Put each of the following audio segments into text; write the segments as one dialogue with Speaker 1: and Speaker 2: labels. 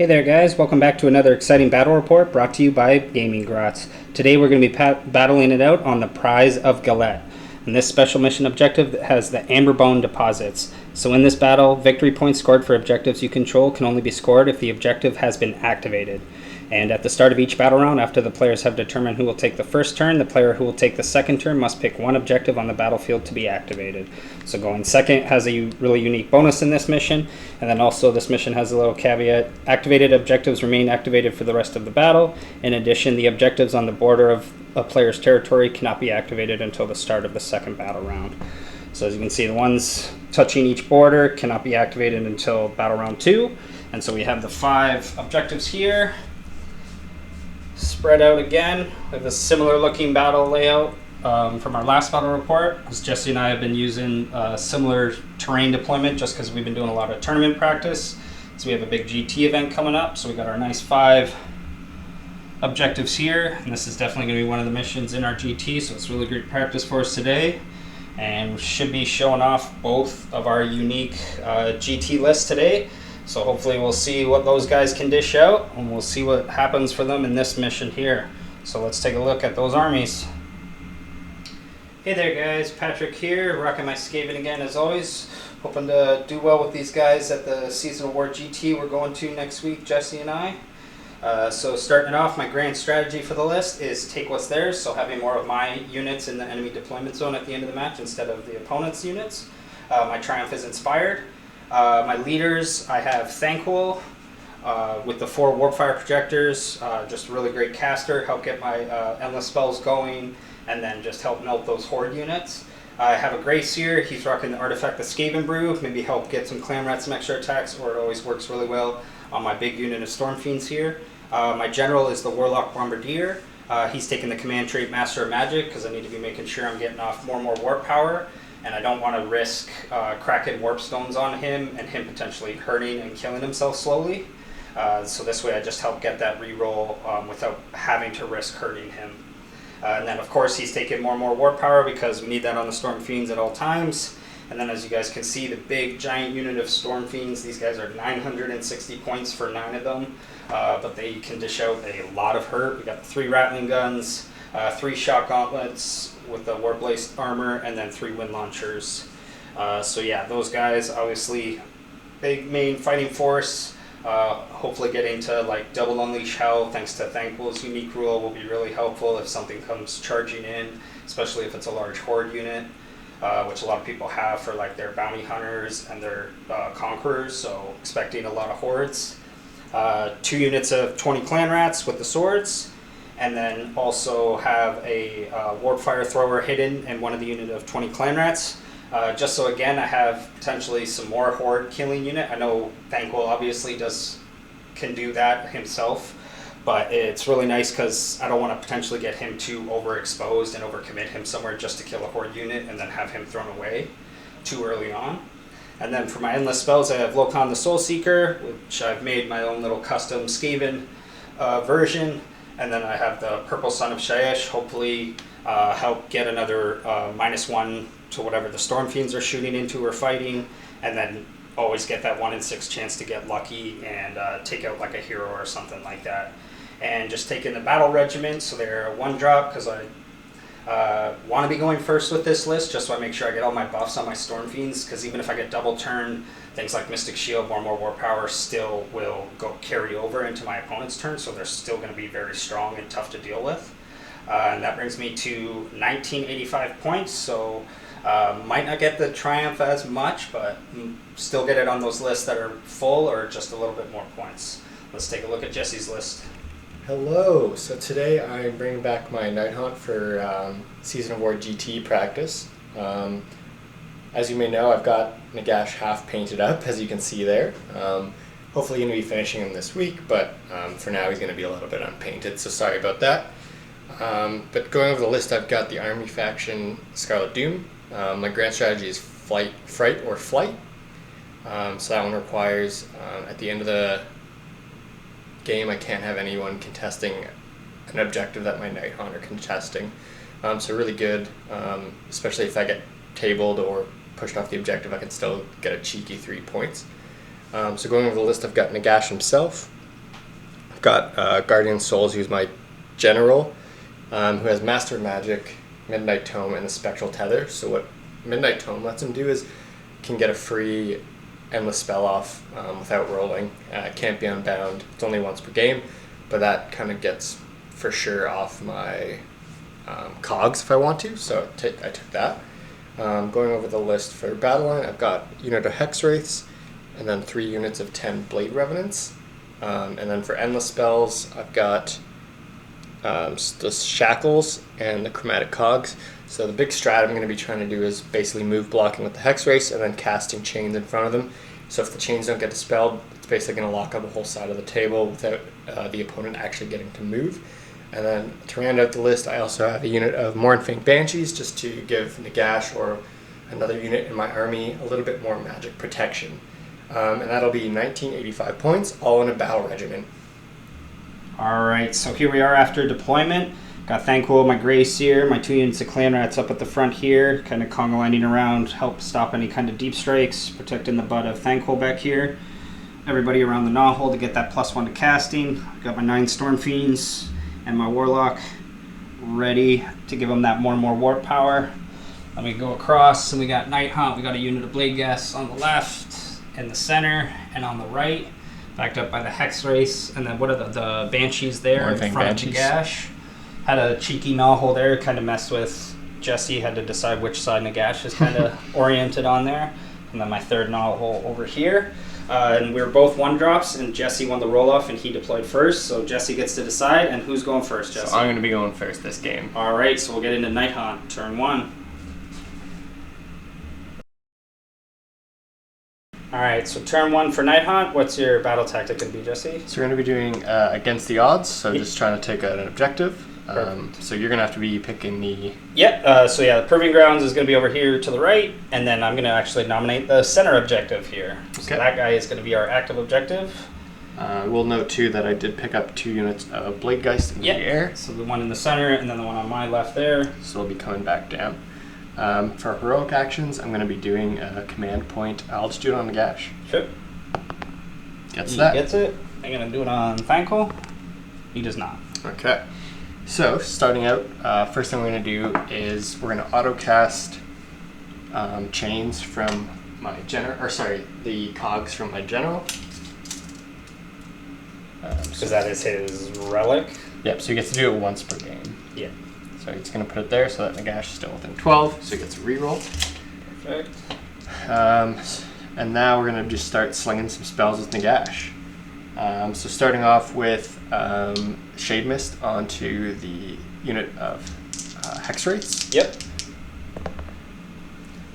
Speaker 1: Hey there guys, welcome back to another exciting battle report brought to you by Gaming Grots. Today we're going to be battling it out on the Prize of Galette. And this special mission objective has the Amberbone deposits. So in this battle, victory points scored for objectives you control can only be scored if the objective has been activated. And at the start of each battle round, after the players have determined who will take the first turn, the player who will take the second turn must pick one objective on the battlefield to be activated. So going second has a really unique bonus in this mission, and then also this mission has a little caveat. Activated objectives remain activated for the rest of the battle. In addition, the objectives on the border of a player's territory cannot be activated until the start of the second battle round. So as you can see, the ones touching each border cannot be activated until battle round 2. And so we have the 5 objectives here. Spread out again. We have a similar looking battle layout from our last battle report. As Jesse and I have been using similar terrain deployment just because we've been doing a lot of tournament practice. So we have a big GT event coming up. So we got our nice 5 objectives here. And this is definitely going to be one of the missions in our GT. So it's really great practice for us today. And we should be showing off both of our unique GT lists today. So hopefully we'll see what those guys can dish out, and we'll see what happens for them in this mission here. So let's take a look at those armies. Hey there guys, Patrick here, rocking my Skaven again as always. Hoping to do well with these guys at the Season of War GT we're going to next week, Jesse and I. So starting off, my grand strategy for the list is take what's theirs, so having more of my units in the enemy deployment zone at the end of the match instead of the opponent's units. My triumph is inspired. My leaders, I have Thanquol with the 4 Warpfire Projectors, just a really great caster, help get my endless spells going, and then just help melt those horde units. I have a Grey Seer, he's rocking the Artefact, the Skavenbrew, maybe help get some Clanrats some extra attacks, or it always works really well on my big unit of Stormfiends here. My general is the Warlock Bombardier. He's taking the command trait Master of Magic because I need to be making sure I'm getting off more and more warp power. And I don't want to risk cracking warpstones on him and him potentially hurting and killing himself slowly. So this way I just help get that reroll without having to risk hurting him. And then of course he's taking more and more warp power because we need that on the Stormfiends at all times. And then as you guys can see, the big giant unit of Stormfiends, these guys are 960 points for 9 of them. But they can dish out a lot of hurt. We got 3 Ratling guns, 3 shot gauntlets with the Warp-laced armor, and then 3 Windlaunchers. So yeah, those guys obviously big main fighting force. Hopefully getting to like double unleash hell thanks to Thanquol's unique rule will be really helpful if something comes charging in, especially if it's a large horde unit, which a lot of people have for like their bounty hunters and their conquerors, so expecting a lot of hordes. 2 units of 20 Clanrats with the swords, and then also have a Warpfire thrower hidden in one of the unit of 20 Clanrats. Just so again I have potentially some more horde killing unit. I know Thanquol obviously can do that himself, but it's really nice because I don't want to potentially get him too overexposed and overcommit him somewhere just to kill a horde unit and then have him thrown away too early on. And then for my endless spells I have Lauchon the Soulseeker, which I've made my own little custom Skaven version. And then I have the Purple Son of Shyish, hopefully help get another -1 to whatever the Stormfiends are shooting into or fighting, and then always get that 1 in 6 chance to get lucky and take out like a hero or something like that. And just taking the battle regiment, so they're a 1-drop because I want to be going first with this list just so I make sure I get all my buffs on my Stormfiends, because even if I get double turn, things like Mystic Shield, more war power still will carry over into my opponent's turn, so they're still going to be very strong and tough to deal with. And that brings me to 1985 points, so might not get the triumph as much, but still get it on those lists that are full or just a little bit more points. Let's take a look at Jesse's list.
Speaker 2: Hello, so today I'm bringing back my Nighthaunt for Season of War GT practice. As you may know, I've got Nagash half painted up, as you can see there. Hopefully going to be finishing him this week, but for now he's going to be a little bit unpainted, so sorry about that. But going over the list, I've got the Army faction Scarlet Doom. My grand strategy is Fright or Flight. So that one requires, at the end of the game, I can't have anyone contesting an objective that my Nighthaunt are contesting. So really good, especially if I get tabled or pushed off the objective, I can still get a cheeky 3 points. So going over the list, I've got Nagash himself, I've got Guardian Souls, who's my general, who has Master Magic, Midnight Tome, and the Spectral Tether. So what Midnight Tome lets him do is can get a free endless spell off without rolling. Can't be unbound. It's only once per game, but that kind of gets for sure off my cogs if I want to. So I took that. Going over the list for BATTLELINE, I've got unit of Hex Wraiths, and then 3 units of 10 Blade Revenants. And then for endless spells, I've got the Shackles and the Chromatic Cogs. So the big strat I'm going to be trying to do is basically move blocking with the Hex Wraiths and then casting chains in front of them. So if the chains don't get dispelled, it's basically going to lock up the whole side of the table without the opponent actually getting to move. And then to round out the list, I also have a unit of Mournfang Banshees just to give Nagash or another unit in my army a little bit more magic protection. And that'll be 1985 points, all in a battle regiment.
Speaker 1: All right, so here we are after deployment. Got Thanquol, my Grey Seer, my 2 units of Clanrats up at the front here, kind of conga lining around, help stop any kind of deep strikes, protecting the butt of Thanquol back here. Everybody around the Gnawhole to get that +1 to casting. Got my 9 Stormfiends and my Warlock ready to give them that more and more warp power. Let me go across, and we got Nighthaunt. We got a unit of Blade Guests on the left, in the center, and on the right, backed up by the Hex Race. And then what are the Banshees there in front of Nagash? Had a cheeky Gnawhole there, kind of messed with Jesse. Had to decide which side Nagash is kind of oriented on there. And then my third Gnawhole over here. And we were both 1-drops, and Jesse won the roll-off, and he deployed first. So Jesse gets to decide, and who's going first, Jesse?
Speaker 3: So I'm going to be going first this game.
Speaker 1: All right, so we'll get into Nighthaunt, turn 1. All right, so turn 1 for Nighthaunt. What's your battle tactic going to be, Jesse?
Speaker 2: So we're going to be doing against the odds, so just trying to take an objective. So you're going to have to be picking the...
Speaker 1: So the Proving Grounds is going to be over here to the right, and then I'm going to actually nominate the center objective here. Okay. So that guy is going to be our active objective.
Speaker 2: We'll note, too, that I did pick up 2 units of Blade Geist in the air.
Speaker 1: So the one in the center, and then the one on my left there.
Speaker 2: So they'll be coming back down. For heroic actions, I'm going to be doing a command point. I'll just do it on Nagash.
Speaker 1: Sure.
Speaker 2: Gets
Speaker 1: he
Speaker 2: that.
Speaker 1: Gets it. I'm going to do it on Thanquol. He does not.
Speaker 2: Okay. So, starting out, first thing we're going to do is we're going to auto-cast chains from my the cogs from my general.
Speaker 1: Because that is his relic?
Speaker 2: Yep, so he gets to do it once per game.
Speaker 1: Yeah.
Speaker 2: So he's going to put it there so that Nagash is still within 12, so he gets a reroll.
Speaker 1: Perfect.
Speaker 2: And now we're going to just start slinging some spells with Nagash. So starting off with Shade Mist onto the unit of Hex Wraiths.
Speaker 1: Yep.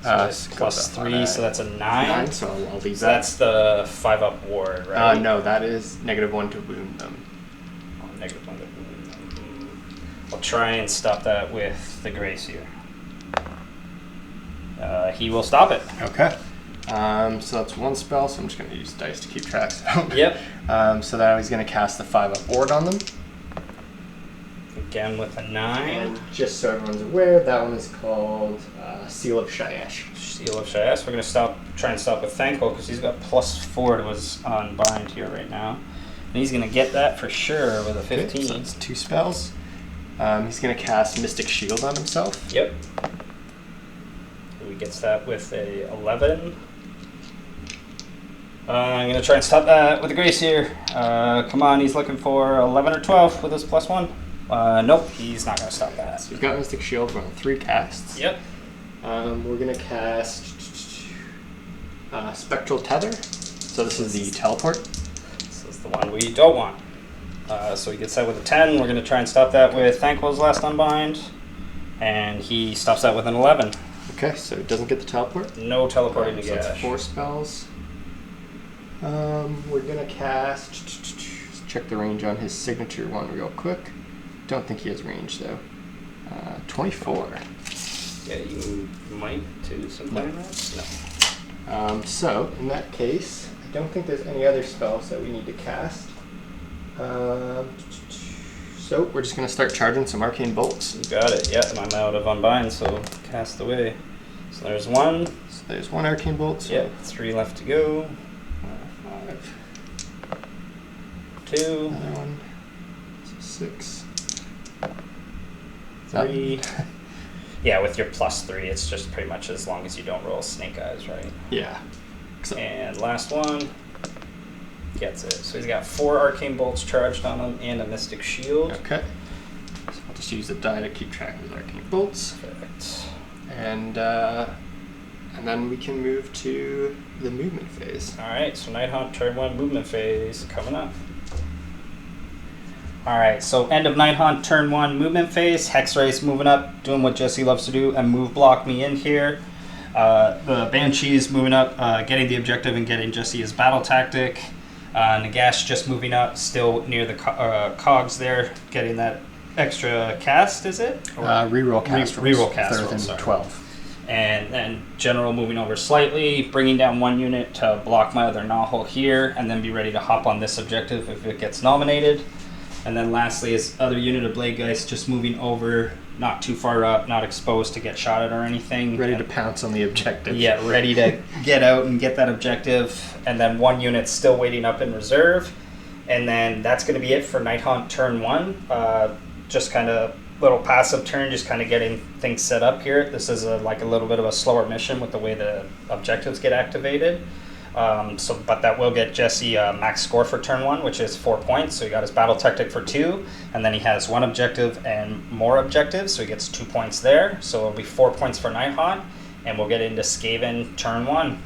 Speaker 1: So +3, so that's a 9.
Speaker 2: So I'll leave
Speaker 1: that. That's the 5-up ward, right?
Speaker 2: No, that is -1 to wound them.
Speaker 1: Oh, -1 to wound them. I'll try and stop that with the Grey Seer. He will stop it.
Speaker 2: Okay. So that's 1 spell, so I'm just going to use dice to keep track.
Speaker 1: Yep.
Speaker 2: So now he's going to cast the 5-up ward on them.
Speaker 1: Again with a 9.
Speaker 2: And just so everyone's aware, that one is called Seal of Shyash.
Speaker 1: Seal of Shyash. We're going to try and stop with Thanquol because he's got +4 to his unbind here right now. And he's going to get that for sure with a 15.
Speaker 2: Okay, so that's 2 spells. He's going to cast Mystic Shield on himself.
Speaker 1: Yep. He gets that with a 11. I'm going to try and stop that with the Grey Seer. Come on, he's looking for 11 or 12 with his +1. Nope, he's not going to stop that.
Speaker 2: So we've got Mystic Shield on 3 casts.
Speaker 1: Yep.
Speaker 2: We're going to cast Spectral Tether. So this is the teleport.
Speaker 1: This is the one we don't want. So he gets that with a 10. We're going to try and stop that with Thanquol's last unbind. And he stops that with an 11.
Speaker 2: Okay, so it doesn't get the teleport?
Speaker 1: No teleporting to
Speaker 2: so
Speaker 1: Gash.
Speaker 2: That's 4 spells. We're going to cast... check the range on his signature one real quick. Don't think he has range, though. 24.
Speaker 1: Yeah, you might do some Clanrats? No.
Speaker 2: So, in that case, I don't think there's any other spells that we need to cast. So, we're just going to start charging some Arcane Bolts.
Speaker 1: You got it. Yeah, I'm out of Unbind, so cast away. So there's 1.
Speaker 2: So there's 1 Arcane Bolt. So
Speaker 1: yeah, 3 left to go. 5. 2.
Speaker 3: Another one. 6.
Speaker 1: 3. Yeah, with your +3, it's just pretty much as long as you don't roll snake eyes, right?
Speaker 3: Yeah.
Speaker 1: And last one gets it. So he's got 4 arcane bolts charged on him and a mystic shield.
Speaker 3: Okay. So I'll just use the die to keep track of his arcane bolts.
Speaker 1: Perfect.
Speaker 3: And then we can move to the movement phase.
Speaker 1: All right, so Nighthaunt turn 1 movement phase coming up. All right, so end of Nighthaunt turn 1 movement phase. Hexwraith's moving up, doing what Jesse loves to do, and move block me in here. The Banshee's moving up, getting the objective and getting Jesse his battle tactic. Nagash just moving up, still near the cogs there, getting that extra cast, is it?
Speaker 3: Reroll cast.
Speaker 1: Reroll cast.
Speaker 3: Within
Speaker 1: sorry.
Speaker 3: 12.
Speaker 1: And then General moving over slightly, bringing down 1 unit to block my other Nahul here, and then be ready to hop on this objective if it gets nominated. And then lastly is other unit of Blade Geist just moving over, not too far up, not exposed to get shot at or anything.
Speaker 3: Ready to pounce on the objective.
Speaker 1: Yeah, ready to get out and get that objective. And then 1 unit still waiting up in reserve. And then that's going to be it for Nighthaunt turn 1. Just kind of little passive turn, just kind of getting things set up here. This is like a little bit of a slower mission with the way the objectives get activated. But that will get Jesse a max score for turn 1, which is 4 points. So he got his battle tactic for 2, and then he has 1 objective and more objectives, so he gets 2 points there. So it'll be 4 points for Nighthaunt, and we'll get into Skaven turn 1.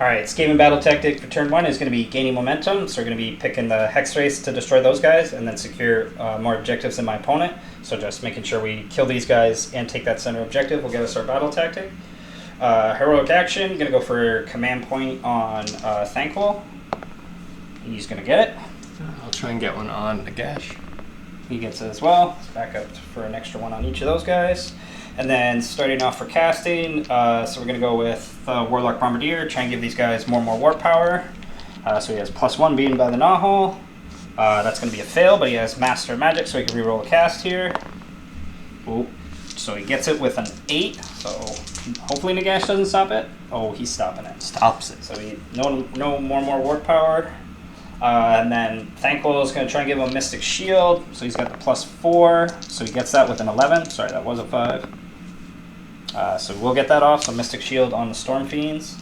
Speaker 1: All right, Skaven battle tactic for turn 1 is going to be gaining momentum. So we're going to be picking the Hexwraiths to destroy those guys and then secure more objectives than my opponent. So just making sure we kill these guys and take that center objective will get us our battle tactic. Heroic action, going to go for command point on Thanquol. He's going to get it.
Speaker 3: I'll try and get one on Nagash.
Speaker 1: He gets it as well. Let's back up for an extra 1 on each of those guys. And then starting off for casting, so we're going to go with Warlock Bombardier, try and give these guys more and more warp power. So he has +1 beaten by the Nahul. That's going to be a fail, but he has Master Magic, so he can reroll a cast here. Ooh. So he gets it with an 8, so hopefully Nagash doesn't stop it. Oh, he's stopping it. Stops it. So he no more warp power. And then Thanquol is going to try and give him a Mystic Shield, so he's got the +4, so he gets that with an 11. Sorry, that was a 5. So we'll get that off, so Mystic Shield on the Stormfiends.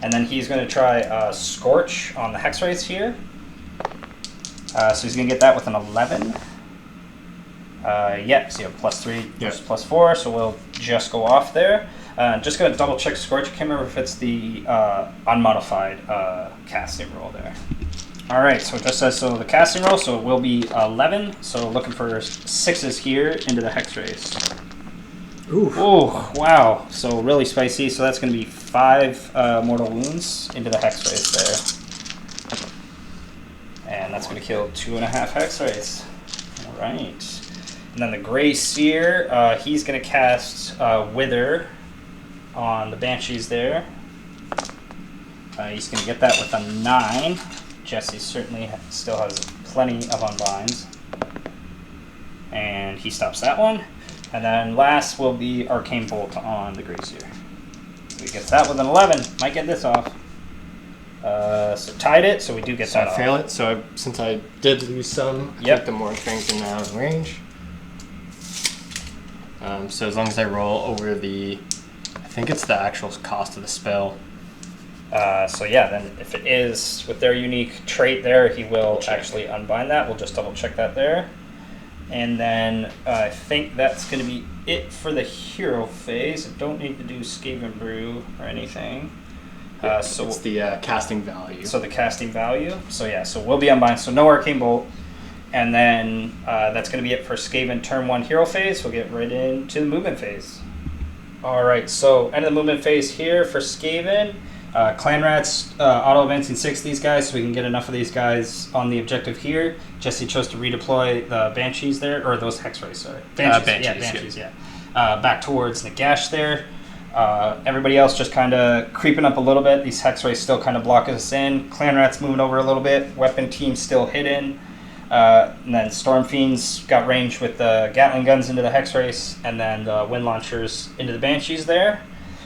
Speaker 1: And then he's going to try Scorch on the Hexwraiths here. So he's going to get that with an 11. Yeah, so you have +3 versus +4, so we'll just go off there. Just going to double check Scorch. I can't remember if it's the unmodified casting roll there. Alright, so it just says so the casting roll, so it will be 11. So looking for 6s here into the Hexwraiths.
Speaker 3: Ooh.
Speaker 1: Oh, wow. So really spicy. So that's going to be 5 mortal wounds into the Hexwraiths there. And that's going to kill 2.5 Hexwraiths. Alright. And then the Grey Seer, he's going to cast Wither on the Banshees there. He's going to get that with a 9. Jesse certainly still has plenty of unbinds. And he stops that one. And then last will be Arcane Bolt on the Grey Seer. So he gets that with an 11. Might get this off. So tied it, so we do get that off.
Speaker 3: I fail it, so since I did lose some, I think the more things are now in range. So as long as I roll over the, I think it's the actual cost of the spell.
Speaker 1: So yeah, then if it is with their unique trait there, he will actually unbind that. We'll just double check that there. And then I think that's going to be it for the hero phase. I don't need to do Skavenbrew or anything. So
Speaker 3: it's the casting value.
Speaker 1: So the casting value. So yeah, so we'll be unbind. So no Arcane Bolt. And then that's going to be it for Skaven turn 1 hero phase. We'll get right into the movement phase. All right, so end of the movement phase here for Skaven. Clanrats auto-advancing 6 these guys, so we can get enough of these guys on the objective here. Jesse chose to redeploy the Banshees there, or those Hexwraiths, sorry. Banshees, yeah. Back towards Nagash there. Everybody else just kind of creeping up a little bit. These Hexwraiths still kind of block us in. Clanrats moving over a little bit. Weapon team still hidden. And then Stormfiends got range with the Gatling guns into the Hexwraiths, and then the Windlaunchers into the Banshees there.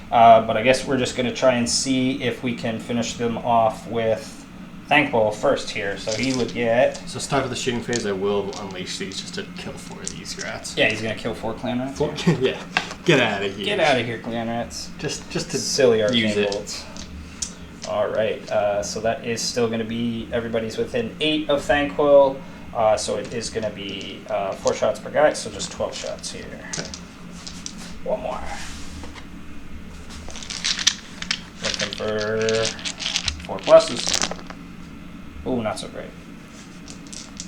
Speaker 1: But I guess we're just going to try and see if we can finish them off with Thanquol first here. So he would get...
Speaker 3: So start of the shooting phase, I will unleash these just to kill 4 of these rats.
Speaker 1: Yeah, he's going to kill 4 Clanrats.
Speaker 3: Yeah, get out of here.
Speaker 1: Get out of here, Clanrats.
Speaker 3: Just to
Speaker 1: silly arcane
Speaker 3: use it.
Speaker 1: bolts. All right, so that is still going to be everybody's within 8 of Thanquol. So it is going to be 4 shots per guy, so just 12 shots here.
Speaker 3: Okay.
Speaker 1: One more. Looking for 4 pluses. Ooh, not so great.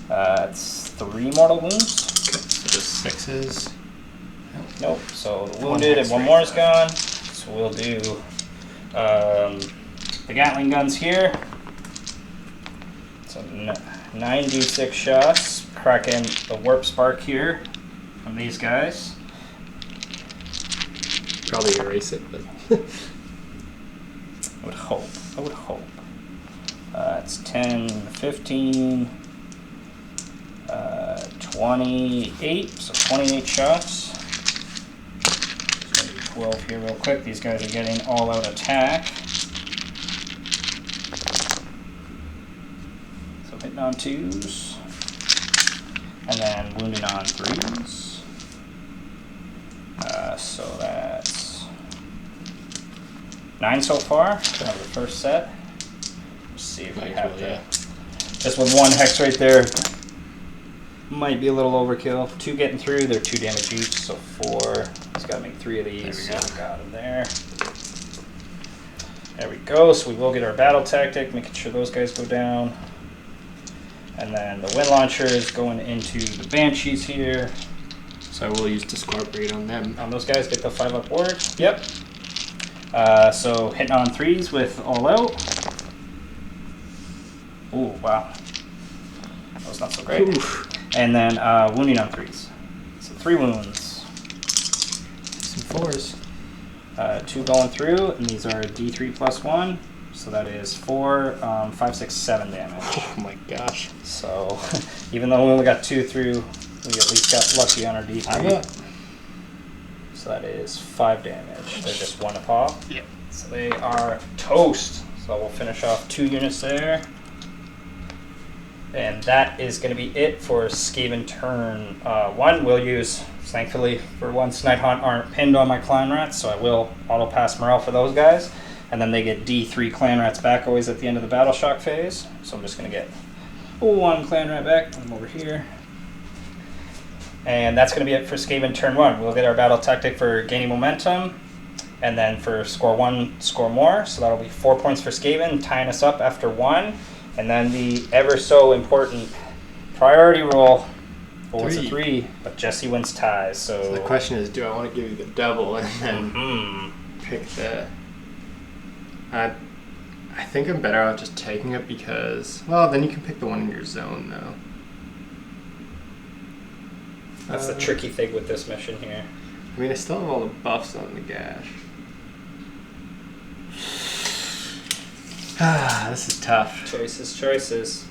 Speaker 1: It's 3 mortal wounds.
Speaker 3: Okay, so just 6s.
Speaker 1: Nope. So the wounded and 1 more is gone. So we'll do the Gatling guns here. So 9d6 shots, cracking the warp spark here from these guys.
Speaker 3: Probably erase it, but
Speaker 1: I would hope. I would hope. It's 10, 15, 28, so 28 shots. Just gonna do 12 here real quick. These guys are getting all-out attack. So hitting on 2s, and then wounding on 3s. So that's 9 so far out of the first set. Let's see if we have to. Just with 1 hex right there, might be a little overkill. 2 getting through, they're 2 damage each, so 4. He's got to make 3 of these.
Speaker 3: There we go.
Speaker 1: So we got him there. There we go. So we will get our battle tactic, making sure those guys go down. And then the Windlaunchers going into the Banshees here.
Speaker 3: so I will use Discord Raid on them.
Speaker 1: On those guys, get the 5 up ward. Yep. So hitting on 3s with all out. Ooh, wow. That was not so great.
Speaker 3: Oof.
Speaker 1: And then wounding on 3s. So 3 wounds.
Speaker 3: Some 4s.
Speaker 1: 2 going through, and these are D3 plus 1. So that is 4, 5, 6, 7 damage.
Speaker 3: Oh my gosh.
Speaker 1: So even though we only got 2 through, we at least got lucky on our D3. So that is 5 damage. They're just 1 a pop.
Speaker 3: Yep.
Speaker 1: So they are toast. So we'll finish off 2 units there. And that is going to be it for Skaven turn 1. We'll use, thankfully, for once, Nighthaunt aren't pinned on my Clanrats, so I will auto-pass morale for those guys. And then they get D3 Clanrats back always at the end of the battle shock phase. So I'm just going to get 1 Clanrat back. I'm over here. And that's going to be it for Skaven turn 1. We'll get our battle tactic for gaining momentum. And then for score 1, score more. So that'll be 4 points for Skaven, tying us up after 1. And then the ever so important priority roll. Oh, it's a 3, but Jesse wins ties. So
Speaker 3: The question is, do I want to give you the double and then pick the... I think I'm better out just taking it because... Well, then you can pick the one in your zone, though.
Speaker 1: That's the tricky thing with this mission here.
Speaker 3: I mean, I still have all the buffs on the gash. This is tough.
Speaker 1: Choices.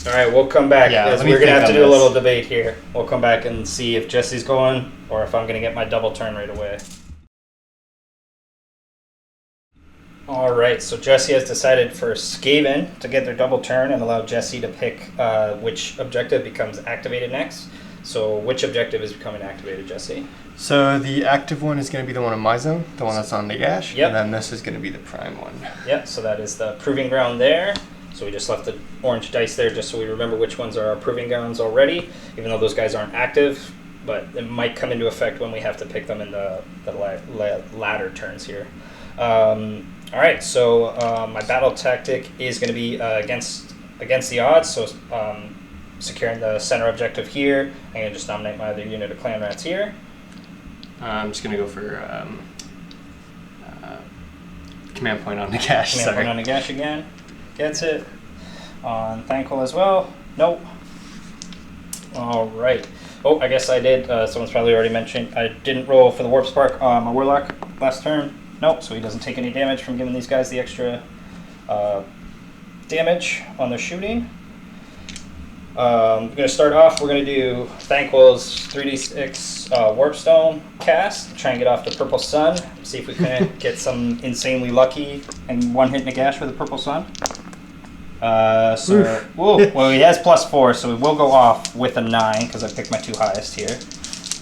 Speaker 1: All right, we'll come back.
Speaker 3: Yeah,
Speaker 1: As
Speaker 3: let me
Speaker 1: we're going to
Speaker 3: think
Speaker 1: have to
Speaker 3: on
Speaker 1: do a
Speaker 3: this.
Speaker 1: little debate here. We'll come back and see if Jesse's going or if I'm going to get my double turn right away. All right, so Jesse has decided for Skaven to get their double turn and allow Jesse to pick which objective becomes activated next. So which objective is becoming activated, Jesse?
Speaker 3: So the active one is going to be the one in my zone, the one that's on the gash,
Speaker 1: Yep.
Speaker 3: and then this is going to be the prime one.
Speaker 1: Yep, so that is the proving ground there. So we just left the orange dice there just so we remember which ones are our proving grounds already, even though those guys aren't active, but it might come into effect when we have to pick them in the latter turns here. All right, so my battle tactic is going to be against the odds, so securing the center objective here. I'm going to just nominate my other unit of Clanrats here.
Speaker 3: I'm just going to go for command point on the gash.
Speaker 1: Command point on the gash again. Gets it. On Thanquol as well. Nope. All right. Oh, I guess I did. Someone's probably already mentioned. I didn't roll for the Warp Spark on my Warlock last turn. Nope, so he doesn't take any damage from giving these guys the extra damage on their shooting. We're going to start off, we're going to do Thanquol's 3d6 Warpstone cast, try and get off the Purple Sun, see if we can get some insanely lucky and one hit Nagash with a Purple Sun. Well, he has +4, so we will go off with a 9 because I picked my 2 highest here.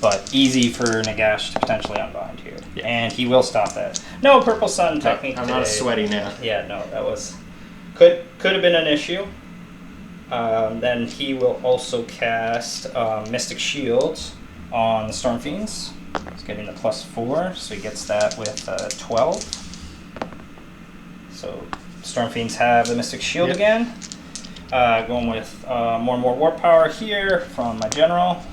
Speaker 1: But easy for Nagash to potentially unbind here. Yeah. And he will stop that. No Purple Sun technique.
Speaker 3: I'm not sweaty now.
Speaker 1: Yeah, no, that was... Could have been an issue. Then he will also cast Mystic Shield on the Stormfiends. He's getting the +4, so he gets that with 12. So Stormfiends have the Mystic Shield again. Going with more and more Warp Power here from my General.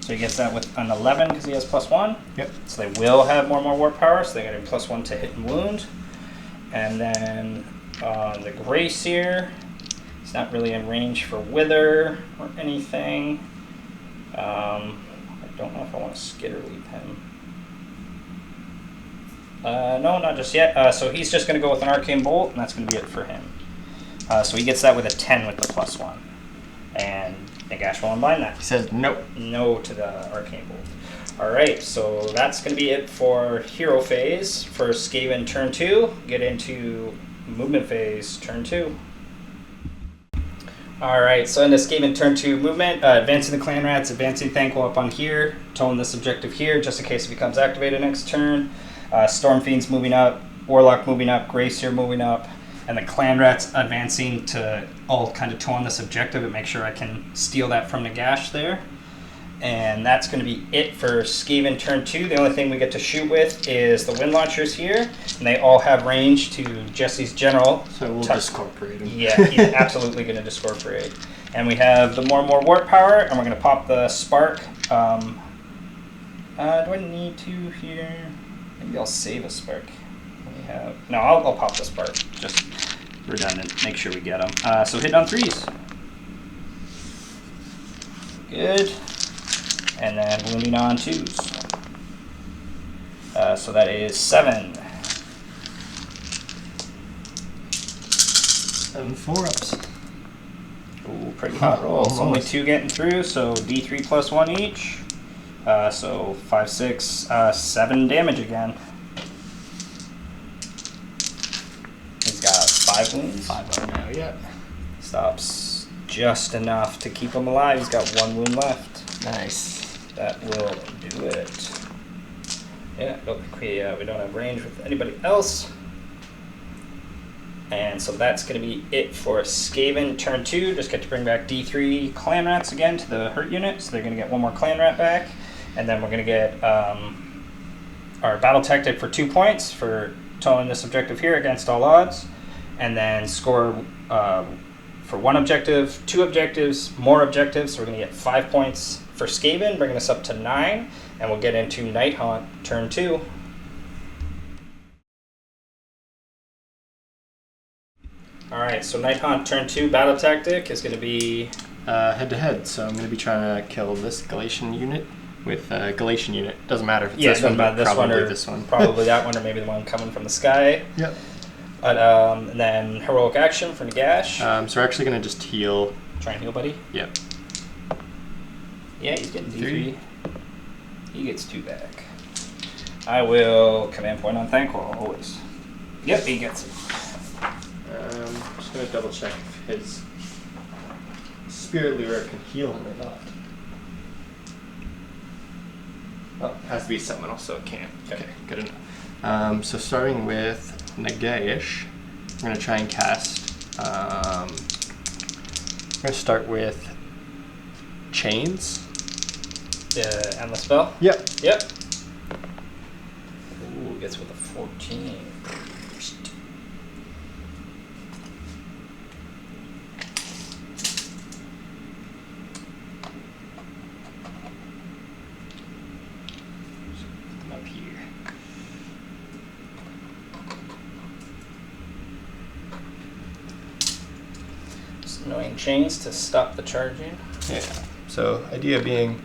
Speaker 1: So he gets that with an 11 because he has +1.
Speaker 3: Yep.
Speaker 1: So they will have more and more Warp Power, so they get a +1 to hit and wound. And then the Grey Seer. He's not really in range for Wither or anything. I don't know if I want to Skitterleap him. No, not just yet. So he's just going to go with an Arcane Bolt, and that's going to be it for him. So he gets that with a 10 with the +1. And Nagash will unbind that.
Speaker 3: He says nope.
Speaker 1: No to the Arcane Bolt. Alright, so that's going to be it for Hero Phase. For Skaven turn 2, get into Movement Phase turn 2. Alright, so in this Skaven turn 2 movement, advancing the Clanrats, advancing Thanquol up on here, towing this objective here just in case it becomes activated next turn. Stormfiends moving up, Warlock moving up, Grey Seer moving up, and the Clanrats advancing to all kind of tow on this objective and make sure I can steal that from Nagash there. And that's going to be it for Skaven turn 2. The only thing we get to shoot with is the Windlaunchers here, and they all have range to Jesse's General.
Speaker 3: So we'll discorporate him.
Speaker 1: Yeah, he's absolutely going to discorporate. And we have the more and more Warp Power, and we're going to pop the Spark. Do I need to here? Maybe I'll save a Spark. No, I'll pop the Spark. Just redundant. Make sure we get them. So hit on 3s. Good. And then wounding on 2s. So that is 7.
Speaker 3: 7 4-ups.
Speaker 1: Ooh, pretty hot rolls. Only 2 getting through, so D3 +1 each. So 5, 6, 7 damage again. He's got 5 wounds.
Speaker 3: 5 right now, yeah.
Speaker 1: Stops just enough to keep him alive. He's got 1 wound left.
Speaker 3: Nice.
Speaker 1: That will do it. Yeah, don't think we don't have range with anybody else. And so that's going to be it for Skaven turn 2. Just get to bring back D3 Clanrats again to the hurt unit. So they're going to get 1 more Clanrat back. And then we're going to get our battle tactic for 2 points for towing this objective here against all odds. And then score for 1 objective, 2 objectives, more objectives. So we're going to get 5 points for Skaven, bringing us up to 9. And we'll get into Nighthaunt turn 2. Alright, so Nighthaunt turn 2 battle tactic is going to be
Speaker 3: head to head. So I'm going to be trying to kill this Galatian unit with a Galatian unit. Doesn't matter if it's this one, but probably this one.
Speaker 1: Probably that one, or maybe the one coming from the sky.
Speaker 3: Yep.
Speaker 1: But, and then heroic action for Nagash.
Speaker 3: So we're actually going to just heal.
Speaker 1: Try and heal, buddy.
Speaker 3: Yep.
Speaker 1: Yeah, he's getting D3. He gets 2 back. I will command point on Thanquol, always. Yep, he gets it.
Speaker 3: I'm just going to double check if his Spirit Lure can heal him or not. Oh, it has to be someone else, so it can. Okay, good enough. So starting with Nagash, I'm going to try and cast. I'm going to start with Chains.
Speaker 1: Endless spell?
Speaker 3: Yep.
Speaker 1: Yep. Ooh, gets with a 14. Annoying chains to stop the charging.
Speaker 3: Yeah. So idea being,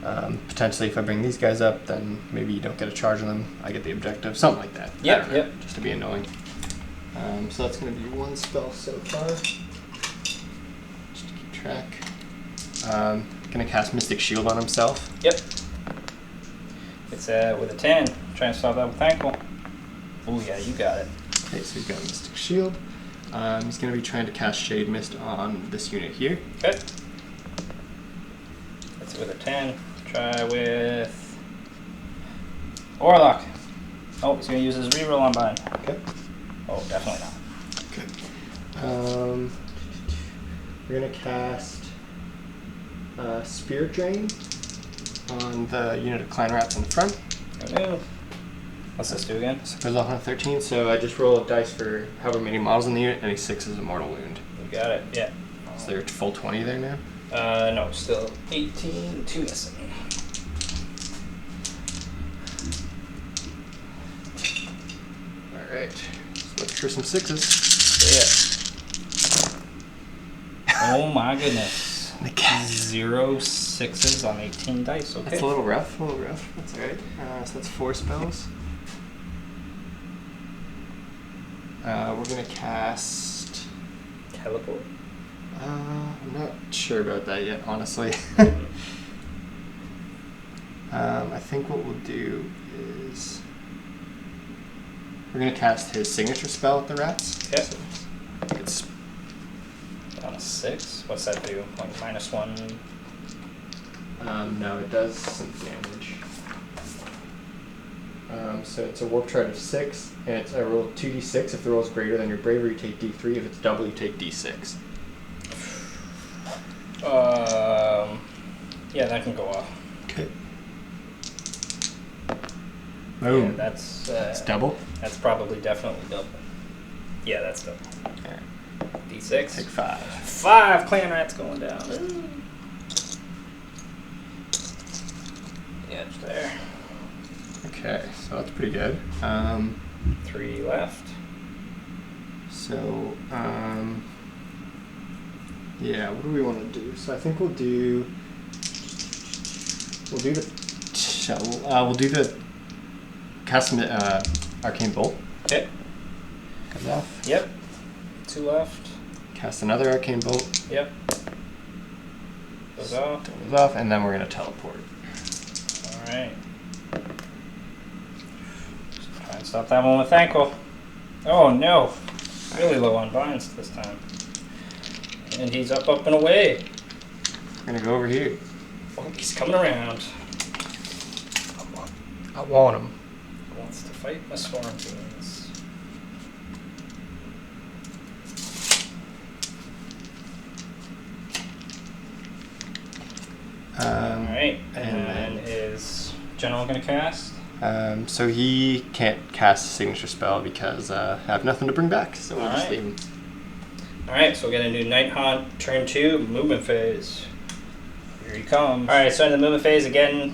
Speaker 3: potentially if I bring these guys up, then maybe you don't get a charge on them. I get the objective, something like that.
Speaker 1: Yep. Yep.
Speaker 3: Just to be annoying. So that's going to be 1 spell so far. Just to keep track. Gonna cast Mystic Shield on himself.
Speaker 1: Yep. It's with a 10. Try and stop that with Thanquol. Oh yeah, you got it.
Speaker 3: Okay, so he's got Mystic Shield. He's gonna be trying to cast Shade Mist on this unit here.
Speaker 1: Okay. That's with a 10. Try with Warlock. Oh, he's gonna use his reroll on bind.
Speaker 3: Okay.
Speaker 1: Oh, definitely not.
Speaker 3: Okay. We're gonna cast Spirit Drain on the unit of Clanrats in the front.
Speaker 1: Okay. What's this do again?
Speaker 3: So for Lauchon 13, so I just roll a dice for however many models in the unit, and a 6 is a mortal wound.
Speaker 1: You got it. Yeah.
Speaker 3: Is there a full 20 there now?
Speaker 1: No, still 18, 2 missing.
Speaker 3: Alright, let's look for some 6s.
Speaker 1: Yeah. Oh my goodness.
Speaker 3: The cat.
Speaker 1: 0 6s on 18 dice. Okay.
Speaker 3: That's a little rough, That's alright. So that's 4 spells. We're gonna cast...
Speaker 1: Teleport?
Speaker 3: I'm not sure about that yet, honestly. I think what we'll do is... We're gonna cast his signature spell at the rats.
Speaker 1: Yep.
Speaker 3: So it's
Speaker 1: On a 6? What's that do? Like -1?
Speaker 3: no, it does some damage. So it's a warp chart of 6, and it's a roll 2d6. If the roll is greater than your bravery, you take d3. If it's double, you take d6.
Speaker 1: Yeah, that can go off.
Speaker 3: Okay.
Speaker 1: Yeah,
Speaker 3: Boom.
Speaker 1: that's
Speaker 3: It's double?
Speaker 1: That's probably definitely double. Yeah, that's double.
Speaker 3: Alright.
Speaker 1: D6.
Speaker 3: Take 5.
Speaker 1: 5 Clanrats going down. The edge there.
Speaker 3: Okay, so that's pretty good.
Speaker 1: 3 left.
Speaker 3: So, yeah, what do we want to do? So I think we'll do the cast Arcane Bolt.
Speaker 1: Okay.
Speaker 3: Comes off.
Speaker 1: Yep. 2 left.
Speaker 3: Cast another Arcane Bolt.
Speaker 1: Yep. Goes off.
Speaker 3: Goes off, and then we're gonna teleport.
Speaker 1: Alright. Try and stop that one with Thanquol. Oh no. Really low on binds this time. And he's up and away.
Speaker 3: We're gonna go over here.
Speaker 1: Oh, he's coming around.
Speaker 3: I want him.
Speaker 1: He wants to fight my Stormfiends. Alright, and then is General gonna cast?
Speaker 3: So he can't cast a signature spell because I have nothing to bring back, so we'll just
Speaker 1: Alright.
Speaker 3: leave him.
Speaker 1: Alright, so we're gonna do Nighthaunt, turn 2, movement phase. Here he comes. Alright, so in the movement phase again, you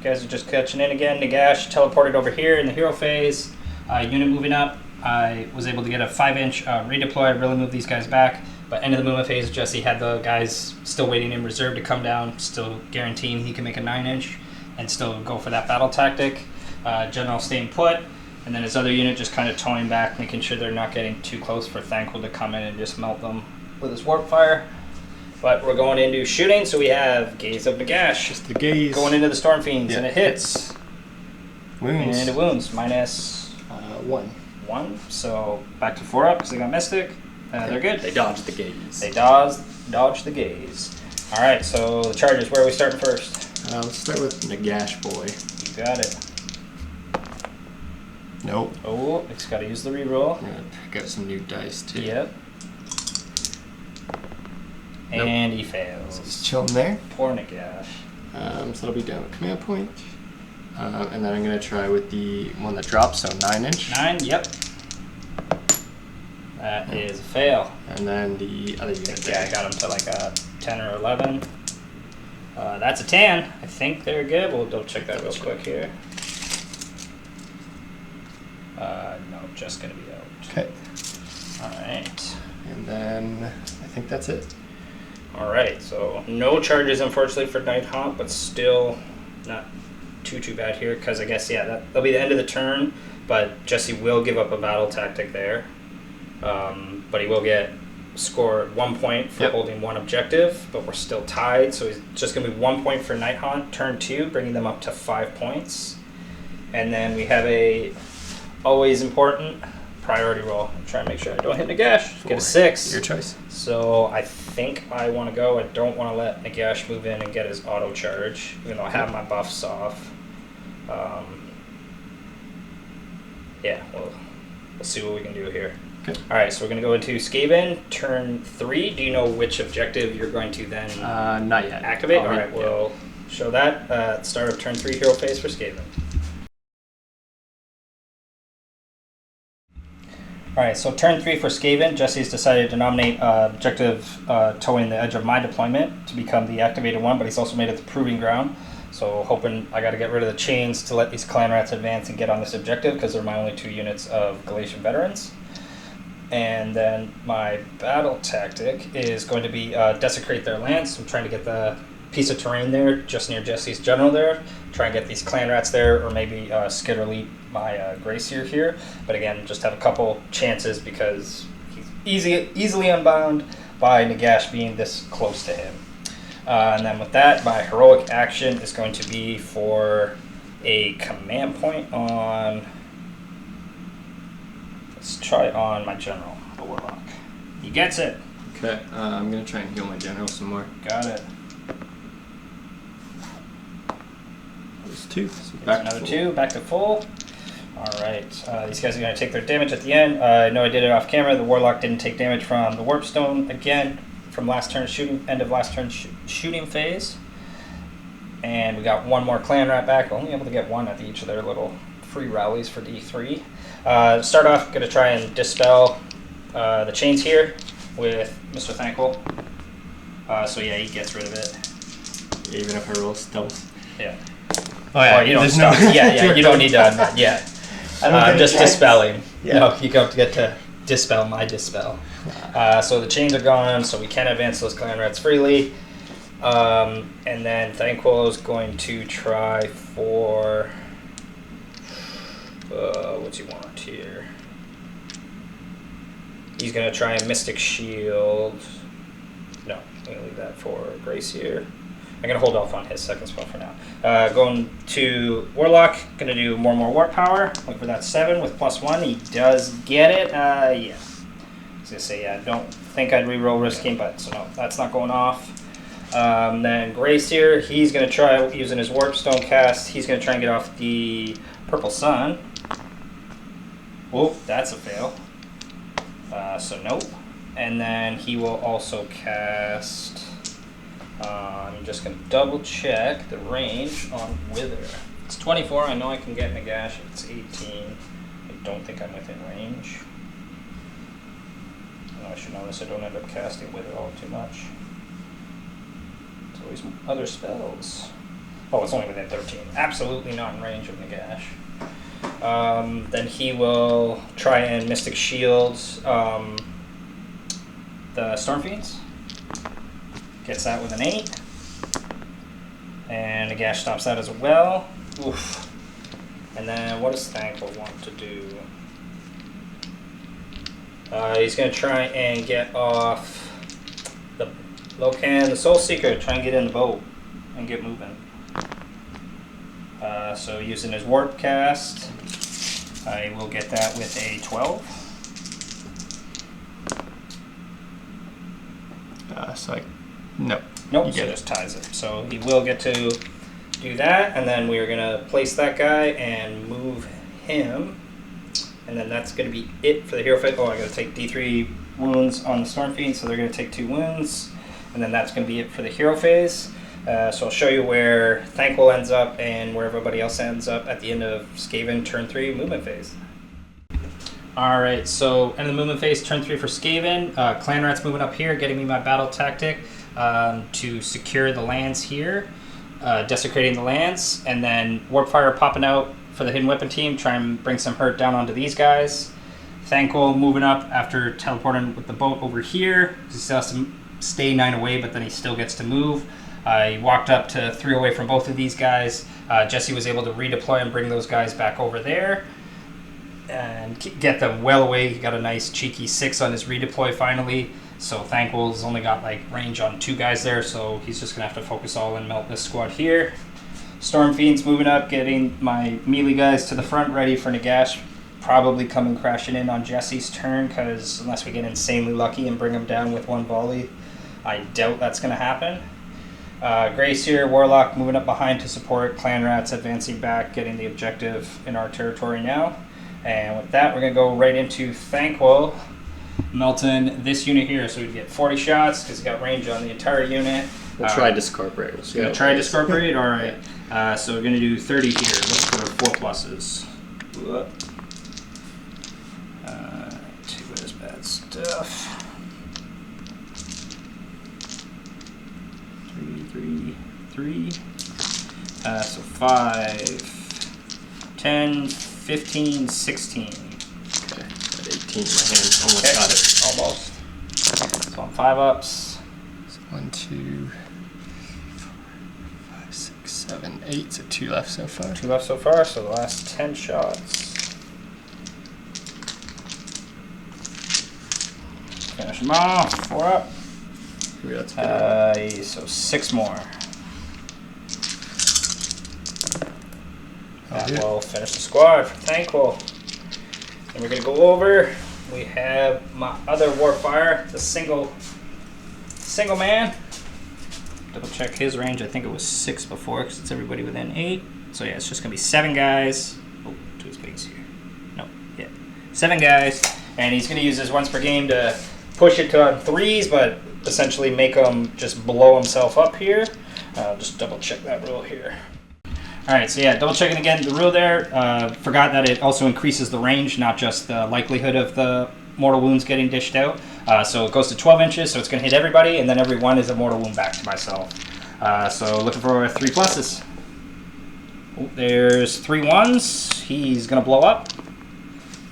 Speaker 1: guys are just catching in again. Nagash teleported over here in the hero phase. Unit moving up. I was able to get a 5-inch redeploy, really move these guys back. But end of the movement phase, Jesse had the guys still waiting in reserve to come down, still guaranteeing he can make a 9-inch and still go for that battle tactic. General staying put, and then his other unit just kind of towing back, making sure they're not getting too close for Thanquol to come in and just melt them with his Warpfire. But we're going into shooting, so we have Gaze of Nagash.
Speaker 3: Just the gaze.
Speaker 1: Going into the Stormfiends,
Speaker 3: Yeah.
Speaker 1: and it hits.
Speaker 3: Wounds.
Speaker 1: And it wounds, -1.
Speaker 3: 1.
Speaker 1: So back to 4 up, because they got Mystic. They're good.
Speaker 3: They dodged the gaze.
Speaker 1: They dodge the gaze. Alright, so the charges, where are we starting first?
Speaker 3: Let's start with Nagash boy.
Speaker 1: You got it.
Speaker 3: Nope.
Speaker 1: Oh, it's got to use the reroll.
Speaker 3: I'm gonna pick out some new dice too.
Speaker 1: Yep.
Speaker 3: Nope.
Speaker 1: And he fails.
Speaker 3: Just chilling there.
Speaker 1: Poor Nagash.
Speaker 3: So that'll be down at command point. And then I'm gonna try with the one that drops, so 9-inch.
Speaker 1: 9, yep. That is a fail.
Speaker 3: And then the other unit
Speaker 1: Yeah, I got him to like a 10 or 11. That's a 10. I think they're good. We'll double check that real quick here. No, just gonna be out.
Speaker 3: Okay.
Speaker 1: Alright.
Speaker 3: And then I think that's it.
Speaker 1: Alright, so no charges unfortunately for Nighthaunt, but still not too bad here, because I guess, yeah, that'll be the end of the turn, but Jesse will give up a battle tactic there. But he will get scored 1 point for holding one objective, but we're still tied, so he's just going to be 1 point for Nighthaunt, turn 2, bringing them up to 5 points. And then we have a always important priority roll. I'm trying to make sure I don't hit Nagash. Get a 6.
Speaker 3: Your choice.
Speaker 1: So I think I want to go. I don't want to let Nagash move in and get his auto charge, even though I have my buffs off. Yeah, we'll see what we can do here.
Speaker 3: Okay.
Speaker 1: All right, so we're going to go into Skaven, turn 3. Do you know which objective you're going to then
Speaker 3: not yet.
Speaker 1: activate? All right, we'll show that at start of turn 3 hero phase for Skaven. All right, so turn 3 for Skaven. Jesse's decided to nominate objective towing the edge of my deployment to become the activated one, but he's also made it the proving ground. So hoping I got to get rid of the chains to let these Clanrats advance and get on this objective because they're my only 2 units of Galatian veterans. And then my battle tactic is going to be desecrate their lands. So I'm trying to get the piece of terrain there just near Jesse's general there. Try and get these Clanrats there, or maybe Skitterleap my Grey Seer here. But again, just have a couple chances because he's easily unbound by Nagash being this close to him. And then with that, my heroic action is going to be for a command point on... Let's try on my general, the Warlock. He gets it.
Speaker 3: Okay, I'm going to try and heal my general some more.
Speaker 1: Got it.
Speaker 3: That was 2. So
Speaker 1: Back another 2, back to full. Alright, these guys are going to take their damage at the end. I know I did it off camera. The Warlock didn't take damage from the Warpstone again from last turn shooting, end of last turn shooting phase. And we got 1 more Clanrat back. Only able to get 1 at each of their little free rallies for D3. Start off, going to try and dispel the chains here with Mr. Thanquol. So yeah, he gets rid of it.
Speaker 3: Even if I roll doubles?
Speaker 1: Yeah.
Speaker 3: Oh yeah,
Speaker 1: you don't stop. Yeah, you don't need to. Yeah. I'm just dispelling.
Speaker 3: Yeah.
Speaker 1: No, you don't get to dispel my dispel. So the chains are gone, so we can advance those Clanrats freely. And then Thanquol is going to try for... what's he want here? He's going to try and Mystic Shield. No, I'm going to leave that for Grey Seer. I'm going to hold off on his second spell for now. Going to Warlock, going to do more Warp Power. Look for that 7 with +1. He does get it. Yeah. I was going to say, yeah, I don't think I'd reroll Risking, but so no, that's not going off. Then Grey Seer, he's going to try using his Warpstone cast. He's going to try and get off the Purple Sun. Oh, that's a fail. So nope. And then he will also cast... I'm just going to double check the range on Wither. It's 24. I know I can get Nagash. It's 18. I don't think I'm within range. I should notice I don't end up casting Wither all too much. There's always other spells. Oh, it's only within 13. Absolutely not in range of Nagash. Then he will try and Mystic Shield the Stormfiends. Gets that with an 8. And Nagash stops that as well. Oof. And then what does Thanquol want to do? He's going to try and get off the Lauchon the Soulseeker. Try and get in the boat and get moving. So using his Warp cast, I will get that with a 12.
Speaker 3: Nope.
Speaker 1: Nope, so just ties it. So he will get to do that, and then we're going to place that guy and move him. And then that's going to be it for the hero phase. Oh, I got to take D3 wounds on the Stormfiend, so they're going to take 2 wounds. And then that's going to be it for the hero phase. So I'll show you where Thanquol ends up and where everybody else ends up at the end of Skaven turn 3 movement phase. Alright, so end of the movement phase, turn 3 for Skaven. Clanrat's moving up here, getting me my battle tactic to secure the lands here, desecrating the lands, and then Warpfire popping out for the hidden weapon team, try and bring some hurt down onto these guys. Thanquol moving up after teleporting with the boat over here. He still has to stay 9 away, but then he still gets to move. He walked up to 3 away from both of these guys. Jesse was able to redeploy and bring those guys back over there and get them well away. He got a nice cheeky 6 on his redeploy finally. So Thanquol's only got like range on 2 guys there, so he's just gonna have to focus all and melt this squad here. Stormfiends moving up, getting my melee guys to the front, ready for Nagash. Probably coming crashing in on Jesse's turn, because unless we get insanely lucky and bring him down with 1 volley, I doubt that's gonna happen. Grey Seer, Warlock moving up behind to support. Clanrats advancing back, getting the objective in our territory now. And with that, we're going to go right into Thanquol, melting this unit here. So we get 40 shots because he got range on the entire unit.
Speaker 3: We'll try Discorporate.
Speaker 1: We're going to try Discorporate? All right. So we're going to do 30 here. Look for 4 pluses. Take away this bad stuff. 3. So 5, 10, 15, 16.
Speaker 3: Okay, got 18 in my hand. Almost got it.
Speaker 1: Almost. So on 5 ups.
Speaker 3: So 1, 2, 4, 5, 6, 7, 8. So 2 left so far.
Speaker 1: 2 left so far, so the last 10 shots. Finish them off. 4 up.
Speaker 3: Ooh, that's good.
Speaker 1: So 6 more. That will finish the squad for Thanquol. And we're going to go over. We have my other Warpfire, the single man. Double check his range. I think it was 6 before because it's everybody within 8. So yeah, it's just going to be 7 guys. Oh, 2 space here. No, yeah. 7 guys. And he's going to use his once per game to push it to 3s, but essentially make him just blow himself up here. Just double check that rule here. Alright, so yeah, double checking again the rule there. Forgot that it also increases the range, not just the likelihood of the mortal wounds getting dished out. So it goes to 12 inches, so it's going to hit everybody, and then every 1 is a mortal wound back to myself. So looking for 3 pluses. Oh, there's 3 1s. He's going to blow up,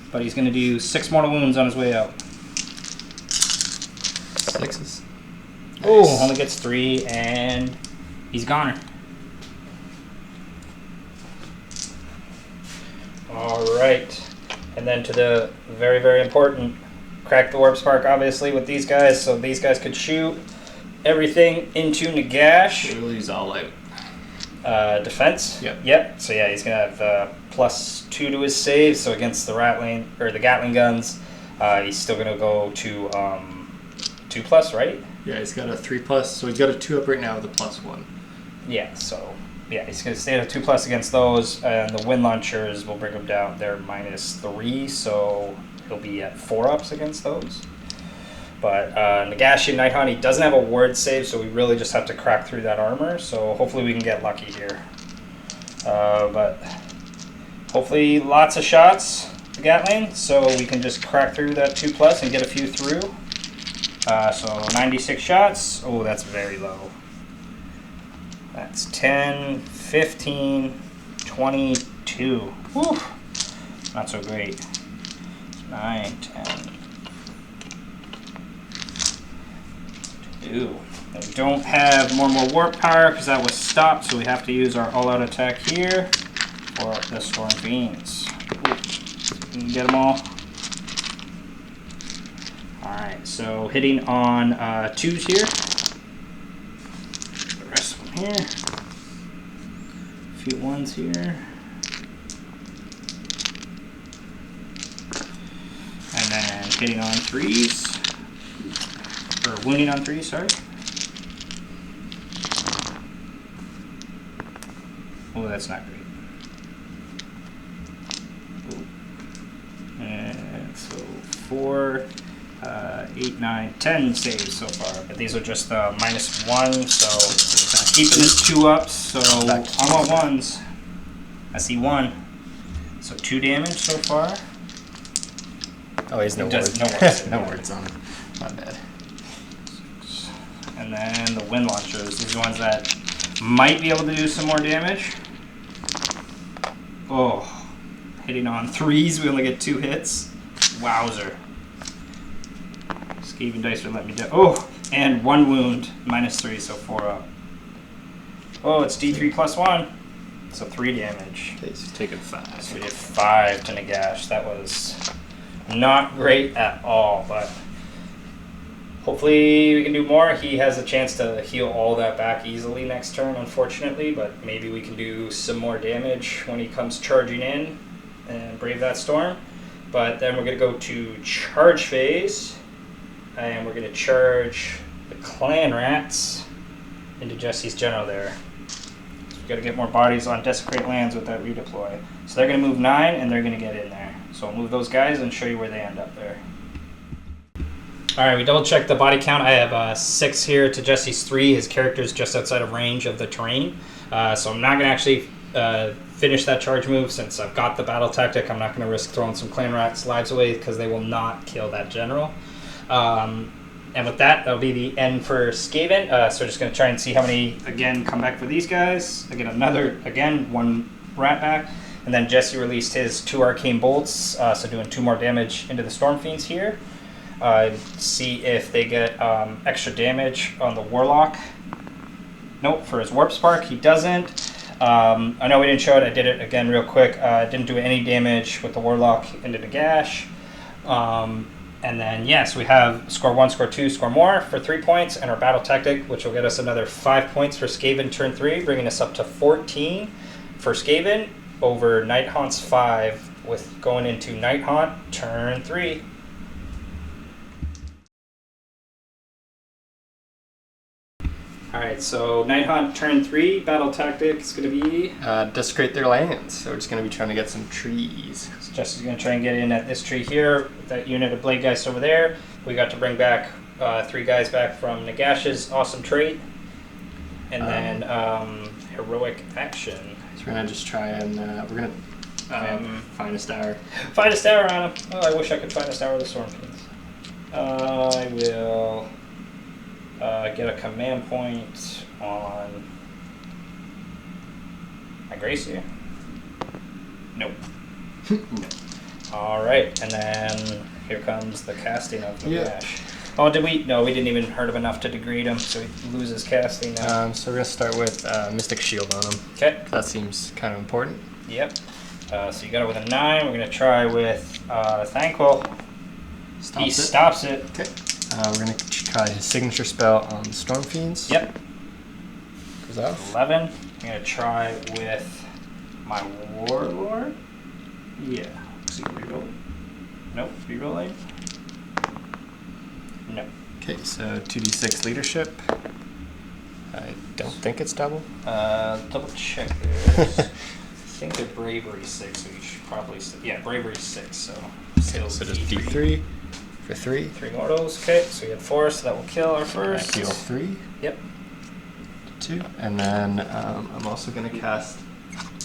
Speaker 1: but he's going to do 6 mortal wounds on his way out.
Speaker 3: 6s.
Speaker 1: Oh, only gets 3, and he's goner. Alright, and then to the very, very important, crack the warp spark obviously with these guys, so these guys could shoot everything into Nagash.
Speaker 3: We'll use all out.
Speaker 1: Defense?
Speaker 3: Yep.
Speaker 1: So yeah, he's going to have +2 to his save, so against the Ratling, or the Gatling guns, he's still going to go to 2+, right?
Speaker 3: Yeah, he's got a 3+, so he's got a 2 up right now with a +1.
Speaker 1: Yeah, so yeah, he's going to stay at a 2+ against those, and the Windlaunchers will bring him down. They're -3, so he'll be at 4 ups against those. But Nagash and Nighthaunt, he doesn't have a ward save, so we really just have to crack through that armor. So hopefully we can get lucky here. But hopefully lots of shots, the Gatling, so we can just crack through that 2+ and get a few through. So 96 shots. Oh, that's very low. That's 10, 15, 22. Whew. Not so great. 9, 10. 2. And we don't have more warp power because that was stopped, so we have to use our all-out attack here for the Stormfiends. We can get them all. Alright, so hitting on 2s here. The rest of them here. A few 1s here. And then hitting on 3s. Or wounding on 3s, sorry. Oh, that's not great. Ooh. And so 4, 8, 9, 10 saves so far, but these are just -1, so keeping this 2 ups, so I want 1s. I see 1. So 2 damage so far.
Speaker 3: Oh, he's no words. No words on him. Not bad.
Speaker 1: And then the Windlaunchers, these are the ones that might be able to do some more damage. Oh, hitting on 3s, we only get 2 hits. Wowzer. Skaven dice would let me down. Oh, and 1 wound, -3, so 4 up. Oh, it's D3 +1, so 3 damage.
Speaker 3: Okay, so he's taking 5.
Speaker 1: So we did 5 to Nagash. That was not great at all, but hopefully we can do more. He has a chance to heal all that back easily next turn, unfortunately, but maybe we can do some more damage when he comes charging in and brave that storm. But then we're going to go to charge phase, and we're going to charge the Clanrats into Jesse's general there. So we got to get more bodies on Desecrate lands with that redeploy. So they're going to move 9, and they're going to get in there. So I'll move those guys and show you where they end up there. All right, we double checked the body count. I have 6 here to Jesse's 3. His character's just outside of range of the terrain. So I'm not going to actually finish that charge move since I've got the battle tactic. I'm not going to risk throwing some Clanrats' lives away because they will not kill that general. And with that, that'll be the end for Skaven. So we're just going to try and see how many, again, come back for these guys. Again, one rat back. And then Jesse released his 2 arcane bolts, so doing 2 more damage into the Stormfiends here. See if they get extra damage on the Warlock. Nope, for his Warp Spark, he doesn't. I know we didn't show it. I did it again real quick. Didn't do any damage with the Warlock into the Gash. And then, yes, we have score 1, score 2, score more for 3 points, and our battle tactic, which will get us another 5 points for Skaven turn 3, bringing us up to 14 for Skaven over Nighthaunt's 5, with going into Nighthaunt turn 3. Alright, so Nighthaunt turn 3, battle tactic is going to be...
Speaker 3: Desecrate their lands, so we're just going to be trying to get some trees.
Speaker 1: So Jesse's going to try and get in at this tree here, with that unit of Blade Geist over there. We got to bring back 3 guys back from Nagash's awesome trait. And then Heroic Action.
Speaker 3: So we're going to just try and, we're going to find a star.
Speaker 1: Find a star on him. Oh, I wish I could find a star with the Stormfiends. I will... get a command point on my Grey Seer. Nope. No. Alright, and then here comes the casting of the Gash. Oh, did we? No, we didn't even hurt him enough to degrade him, so he loses casting now.
Speaker 3: So we're going to start with Mystic Shield on him.
Speaker 1: Okay.
Speaker 3: That seems kind of important.
Speaker 1: Yep. So you got it with a 9. We're going to try with Thanquol. He stops it.
Speaker 3: Okay. We're going to try his signature spell on the Stormfiends.
Speaker 1: Yep.
Speaker 3: Goes off.
Speaker 1: 11. I'm going to try with my Warlord. Yeah. See, reroll. Nope. Rerolling. No.
Speaker 3: Okay, so 2d6 leadership. I don't think it's double.
Speaker 1: Double check there. I think they're bravery 6, so you should probably... Yeah, bravery 6, so...
Speaker 3: Okay, so just d3 for 3.
Speaker 1: 3 mortals. Okay, so we had 4, so that will kill our first.
Speaker 3: Heal 3.
Speaker 1: Yep.
Speaker 3: 2. And then I'm also going to cast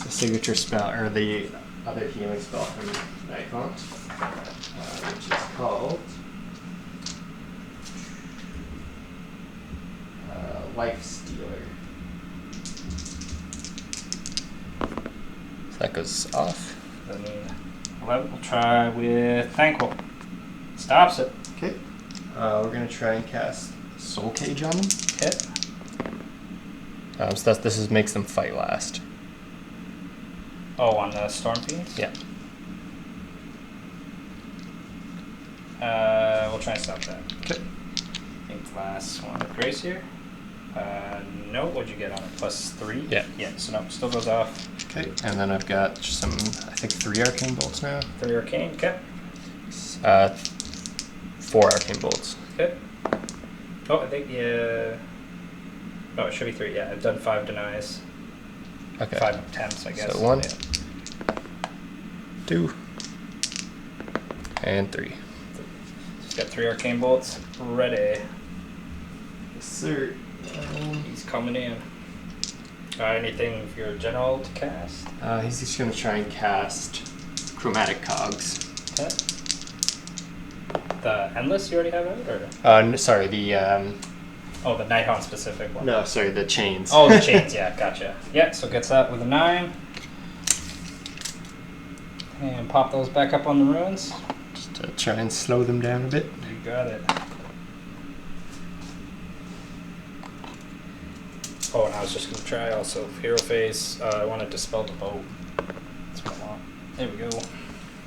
Speaker 3: the signature spell, or the other healing spell from Nighthaunt, which is called Life Stealer. So that goes off.
Speaker 1: Then 11. We'll try with Thanquol. Stops it.
Speaker 3: Okay. We're going to try and cast Soul Cage on them.
Speaker 1: Okay.
Speaker 3: So this makes them fight last.
Speaker 1: Oh, on the Stormfiends?
Speaker 3: Yeah.
Speaker 1: We'll try and stop that.
Speaker 3: Okay.
Speaker 1: I think the last one with Grey Seer. No, what'd you get on it? +3?
Speaker 3: Yeah.
Speaker 1: Yeah, so no, still goes off.
Speaker 3: Okay, and then I've got some, I think 3 arcane bolts now.
Speaker 1: 3 arcane, okay.
Speaker 3: 4 arcane bolts.
Speaker 1: Okay. Oh, I think, yeah. Oh, it should be 3, yeah. I've done 5 denies.
Speaker 3: Okay.
Speaker 1: 5 attempts, I guess.
Speaker 3: So 1,
Speaker 1: yeah.
Speaker 3: 2, and 3.
Speaker 1: He's got 3 arcane bolts ready.
Speaker 3: Yes, sir.
Speaker 1: He's coming in. Anything for your general to cast?
Speaker 3: He's just going to try and cast Chromatic Cogs.
Speaker 1: Okay. The Endless you already have out? Or?
Speaker 3: Sorry, the...
Speaker 1: Oh, the Nighthaunt specific one.
Speaker 3: No, sorry, the Chains.
Speaker 1: Oh, the Chains, yeah, gotcha. Yeah, so gets that with a 9. And pop those back up on the ruins.
Speaker 3: Just to try and slow them down a bit.
Speaker 1: You got it. Oh, and I was just going to try also Hero Phase. I want to dispel the boat. That's what I want. There we go.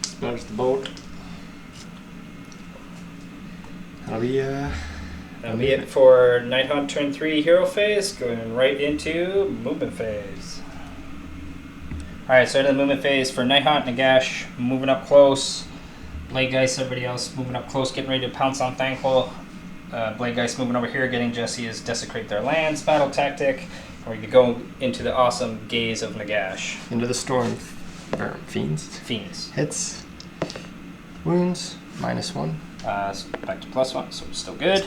Speaker 3: Smash the boat. That'll be
Speaker 1: That'll be it for Nighthaunt turn 3 hero phase, going right into movement phase. Alright, so into the movement phase for Nighthaunt, Nagash, moving up close. Blade Geist, everybody else moving up close, getting ready to pounce on Thanquol. Blade Geist moving over here, getting Jesse's Desecrate Their Lands battle tactic. Or you could go into the awesome Gaze of Nagash.
Speaker 3: Into the Stormfiends.
Speaker 1: Fiends.
Speaker 3: Hits. Wounds. -1.
Speaker 1: Back to +1, so it's still good.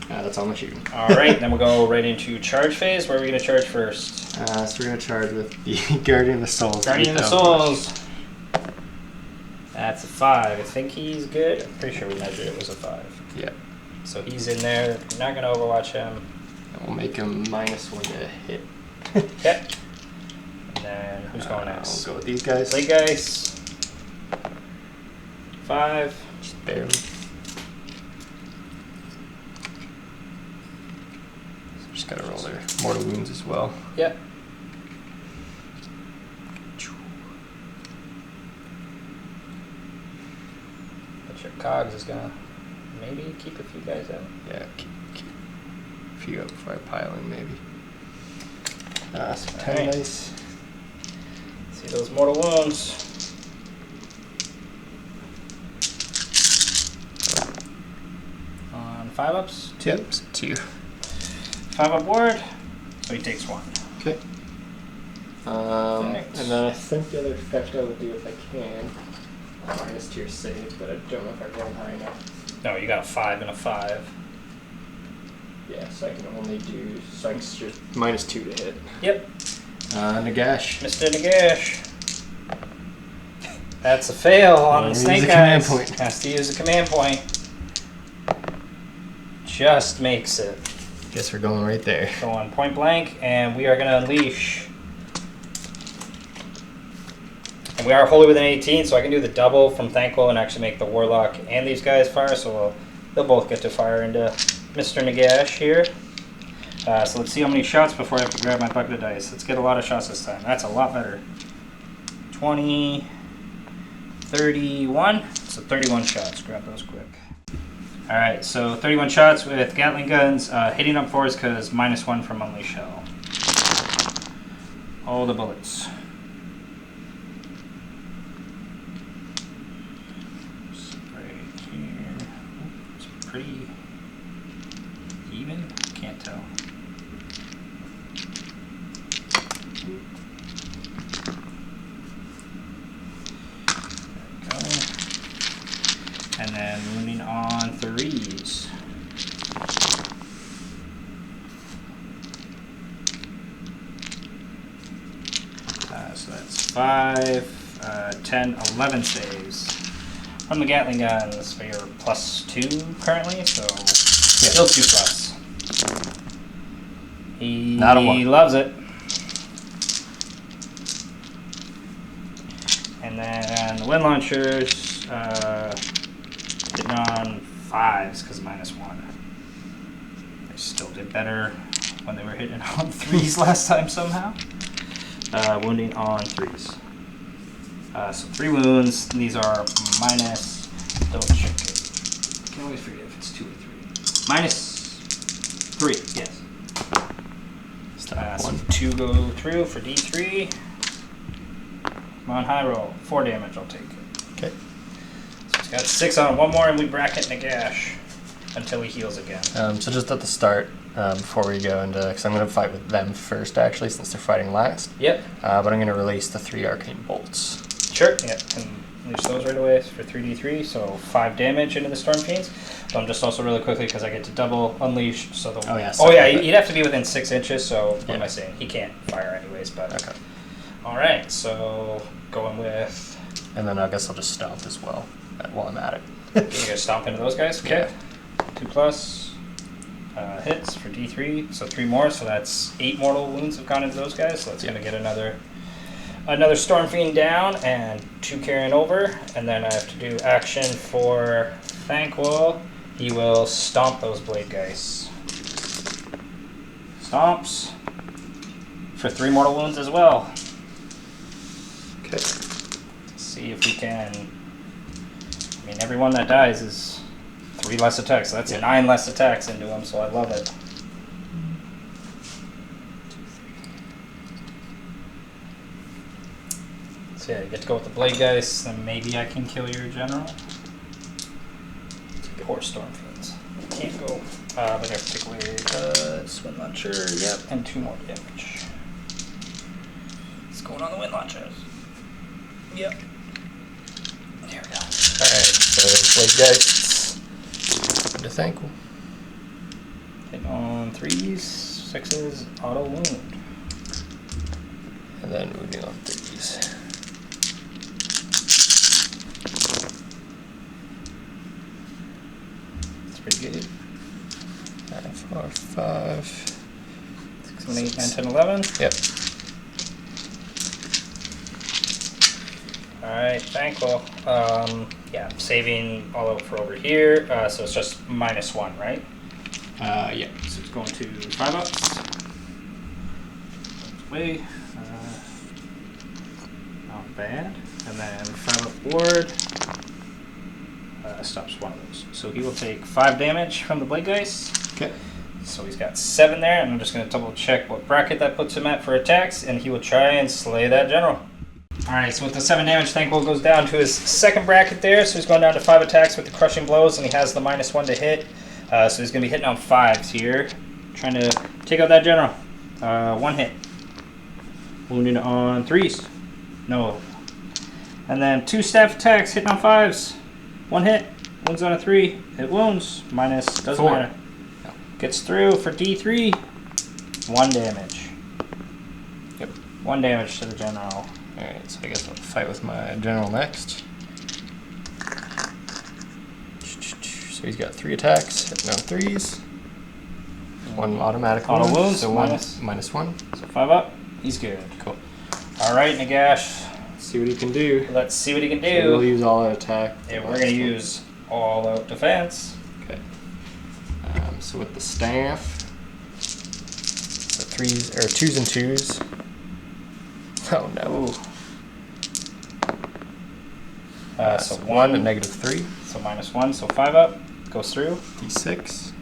Speaker 3: That's all my shooting.
Speaker 1: Alright, then we'll go right into charge phase. Where are we going to charge first?
Speaker 3: So we're going to charge with the Guardian of the Souls.
Speaker 1: Guardian of the Souls. That's a 5. I think he's good. I'm pretty sure we measured it was a 5.
Speaker 3: Yeah.
Speaker 1: So he's in there. We're not going to overwatch him.
Speaker 3: And we'll make him -1 to hit.
Speaker 1: Okay. And then who's going next?
Speaker 3: We'll go with these guys.
Speaker 1: Blade Geist. 5.
Speaker 3: Just barely. Just gotta roll their mortal wounds as well.
Speaker 1: Yep. But your cogs is gonna maybe keep a few guys out.
Speaker 3: Yeah, keep a few out before I pile in, maybe. So 10
Speaker 1: Alright.
Speaker 3: dice.
Speaker 1: See those mortal wounds. On 5-ups? 2?
Speaker 3: Yep, 2.
Speaker 1: 5-up ward, so he takes 1.
Speaker 3: Okay.
Speaker 1: Thanks.
Speaker 3: And then I think the other effect I will do if I can, -2 your save, but I don't know if I rolled high enough.
Speaker 1: No, you got a 5 and a 5.
Speaker 3: Yeah, so I can only do, so I can just -2 to hit.
Speaker 1: Yep.
Speaker 3: Nagash.
Speaker 1: Mr. Nagash. That's a fail on the snake
Speaker 3: use a command
Speaker 1: eyes.
Speaker 3: point.
Speaker 1: Has to use a command point. Just makes it.
Speaker 3: Guess we're going right there.
Speaker 1: Going point blank, and we are going to unleash. And we are wholly within 18, so I can do the double from Thanquol and actually make the Warlock and these guys fire, so they'll both get to fire into Mr. Nagash here. So let's see how many shots before I have to grab my bucket of dice. Let's get a lot of shots this time. That's a lot better. 20, 31. So 31 shots. Grab those quick. Alright, so 31 shots with Gatling guns. Hitting up 4s because -1 from Unleash Shell. All the bullets. Right here. It's pretty even. Can't tell. There we go. And then wounding on 3s. So that's 5, 10, 11 saves. From the Gatling guns, so you're +2 currently, so still 2+. He
Speaker 3: Not a 1.
Speaker 1: loves it. And then the Windlaunchers, hitting on 5s because -1. They still did better when they were hitting on 3s last time somehow. Wounding on 3s. So 3 wounds. These are minus. Double check it. I can always forget if it's 2 or 3. -3. Yes. So 2 go through for D3. Come on, high roll. 4 damage. I'll take it.
Speaker 3: Okay.
Speaker 1: So he's got 6 on. 1 more, and we bracket Nagash until he heals again.
Speaker 3: So just at the start, before we go into, because I'm going to fight with them first actually, since they're fighting last.
Speaker 1: Yep.
Speaker 3: But I'm going to release the 3 arcane bolts.
Speaker 1: Sure. Yep. And release those right away for 3d3, so 5 damage into the Stormfiends. But I'm just also really quickly because I get to double unleash. So the he'd have to be within 6 inches. So what am I saying? He can't fire anyways. But
Speaker 3: Okay.
Speaker 1: All right. So going with.
Speaker 3: And then I guess I'll just stomp as well while I'm at it.
Speaker 1: You're gonna stomp into those guys. Okay.
Speaker 3: Yeah.
Speaker 1: 2+ hits for D3. So 3 more. So that's 8 mortal wounds have gone into those guys. So that's gonna get another Stormfiend down and 2 carrying over. And then I have to do action for Thanquol. He will stomp those blade guys. Stomps for 3 mortal wounds as well.
Speaker 3: Okay.
Speaker 1: See if we can. I mean, everyone that dies is 3 less attacks. So that's 9 less attacks into him, so I love it. So yeah, you get to go with the Blade Geist, then maybe I can kill your general. Poor Stormfiends. Can't go. But I have to take away Windlauncher, yep, and 2 more damage. What's going on the Windlaunchers? Yep. There we go.
Speaker 3: Alright, so Blade Geists. To Thanquol.
Speaker 1: Hit on 3s, 6s, auto wound.
Speaker 3: And then wounding on 3s.
Speaker 1: That's pretty good.
Speaker 3: 4, 5,
Speaker 1: 6, 7, 8, 9, 10, 11.
Speaker 3: Yep.
Speaker 1: Alright, Thanquol. Yeah, I'm saving all out for over here, so it's just -1, right? Yeah, so it's going to 5 ups. Away. Not bad. And then 5 up ward. Stops one of those. So he will take 5 damage from the Blade Geist.
Speaker 3: Okay.
Speaker 1: So he's got 7 there, and I'm just going to double check what bracket that puts him at for attacks, and he will try and slay that general. Alright, so with the 7 damage, Thanquol goes down to his 2nd bracket there, so he's going down to 5 attacks with the crushing blows, and he has the -1 to hit. So he's going to be hitting on 5s here, trying to take out that general. 1 hit. Wounding on 3s. No. And then 2 staff attacks, hitting on 5s. 1 hit. Wounds on a 3. It wounds. Minus, doesn't
Speaker 3: 4.
Speaker 1: matter. Gets through for D3. 1 damage.
Speaker 3: Yep.
Speaker 1: 1 damage to the general.
Speaker 3: Alright, so I guess I'll fight with my general next. So he's got 3 attacks, hitting on 3s. 1 automatic
Speaker 1: Auto
Speaker 3: wound,
Speaker 1: wounds,
Speaker 3: so
Speaker 1: minus.
Speaker 3: -1.
Speaker 1: So 5 up. He's good.
Speaker 3: Cool.
Speaker 1: Alright, Nagash.
Speaker 3: Let's see what he can do.
Speaker 1: Let's see what he can
Speaker 3: So we'll
Speaker 1: do.
Speaker 3: use all out attack.
Speaker 1: And we're going to use all out defense.
Speaker 3: Okay. So with the staff, so 3s or 2s and 2s. Oh no.
Speaker 1: So
Speaker 3: So
Speaker 1: 1
Speaker 3: and -3.
Speaker 1: So -1, so 5 up. Goes through.
Speaker 3: D6.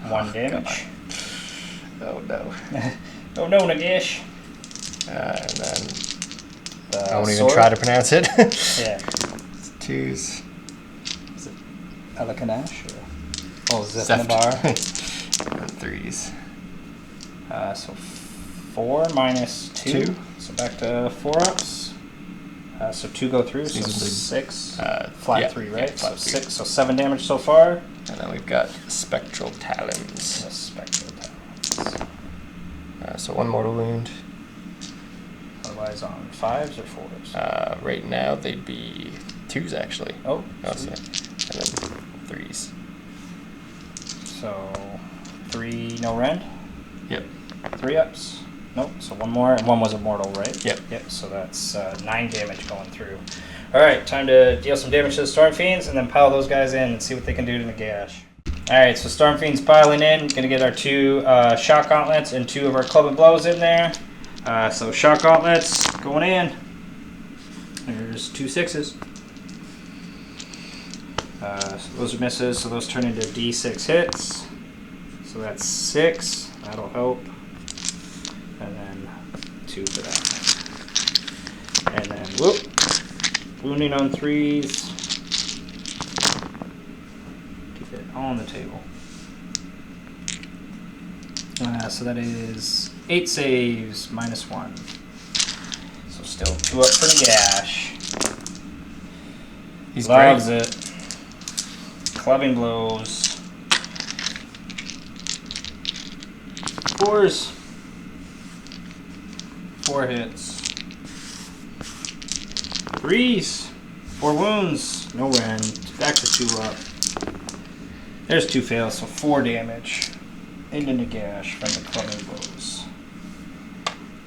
Speaker 1: 1 damage.
Speaker 3: Oh no.
Speaker 1: Oh no, Nagash.
Speaker 3: And then
Speaker 1: The
Speaker 3: I won't even
Speaker 1: sword.
Speaker 3: try to pronounce it.
Speaker 1: Yeah.
Speaker 3: 2s.
Speaker 1: Is it Pelicanash? Or? Oh,
Speaker 3: Zeft.
Speaker 1: Zepnabar.
Speaker 3: And 3s.
Speaker 1: So 4 minus 2.
Speaker 3: 2.
Speaker 1: So back to 4 ups. So 2 go through, so
Speaker 3: These are the-
Speaker 1: 6.
Speaker 3: Flat
Speaker 1: Flat 3, right?
Speaker 3: Yeah, flat
Speaker 1: So
Speaker 3: 3.
Speaker 1: 6, so 7 damage so far.
Speaker 3: And then we've got Spectral Talons.
Speaker 1: Spectral Talons.
Speaker 3: So 1 mortal wound.
Speaker 1: Otherwise on 5s or 4s?
Speaker 3: Right now they'd be 2s actually.
Speaker 1: Oh,
Speaker 3: Oh,
Speaker 1: sweet.
Speaker 3: so, and then 3s.
Speaker 1: So 3 no rend?
Speaker 3: Yep.
Speaker 1: 3 ups? Nope, so 1 more, and 1 was immortal, right?
Speaker 3: Yep.
Speaker 1: Yep, so that's 9 damage going through. Alright, time to deal some damage to the Stormfiends, and then pile those guys in and see what they can do to Nagash. Alright, so Stormfiends piling in, gonna get our 2 Shock Gauntlets and 2 of our Club and Blows in there. So Shock Gauntlets going in. There's 2 6s. So those are misses, so those turn into D6 hits. So that's 6, that'll help. And then 2 for that. And then, whoop. Wounding on 3s. Keep it on the table. So that is 8 saves, -1. So still 2 up for Nagash.
Speaker 3: He's
Speaker 1: Loves
Speaker 3: great.
Speaker 1: it. Clubbing blows. 4s. 4 hits. 3s. 4 wounds. No rend. Back to 2 up. There's 2 fails, so 4 damage. Into Nagash from the clubbing blows.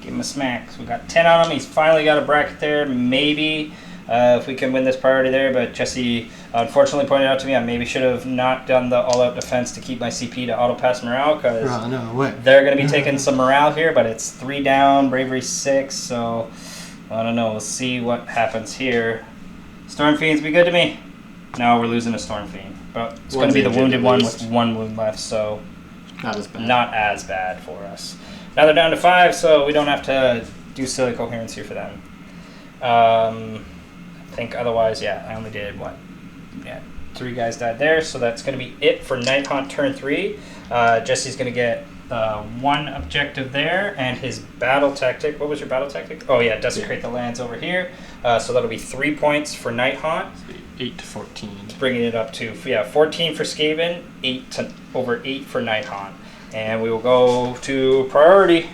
Speaker 1: Give him a smack. So we got 10 on him. He's finally got a bracket there. Maybe if we can win this priority there. But Jesse unfortunately pointed out to me I maybe should have not done the all-out defense to keep my CP to auto-pass morale, because
Speaker 3: Oh, no, what?
Speaker 1: they're going to be taking some morale here, but it's 3 down, bravery 6, so I don't know. We'll see what happens here. Stormfiends, be good to me. No, we're losing a Stormfiend. But it's going
Speaker 3: One's
Speaker 1: to be the
Speaker 3: injured
Speaker 1: wounded
Speaker 3: at
Speaker 1: one
Speaker 3: least.
Speaker 1: with 1 wound left, so
Speaker 3: Not as bad.
Speaker 1: not as bad for us. Now they're down to 5, so we don't have to do silly coherence here for them. I think otherwise, yeah, I only did what? Yeah, 3 guys died there, so that's going to be it for Nighthaunt turn 3. Jesse's going to get 1 objective there, and his battle tactic. What was your battle tactic? Oh yeah, desecrate the lands over here. So that'll be 3 points for Nighthaunt.
Speaker 3: 8 to 14.
Speaker 1: Bringing it up to 14 for Skaven, over 8 for Nighthaunt, and we will go to priority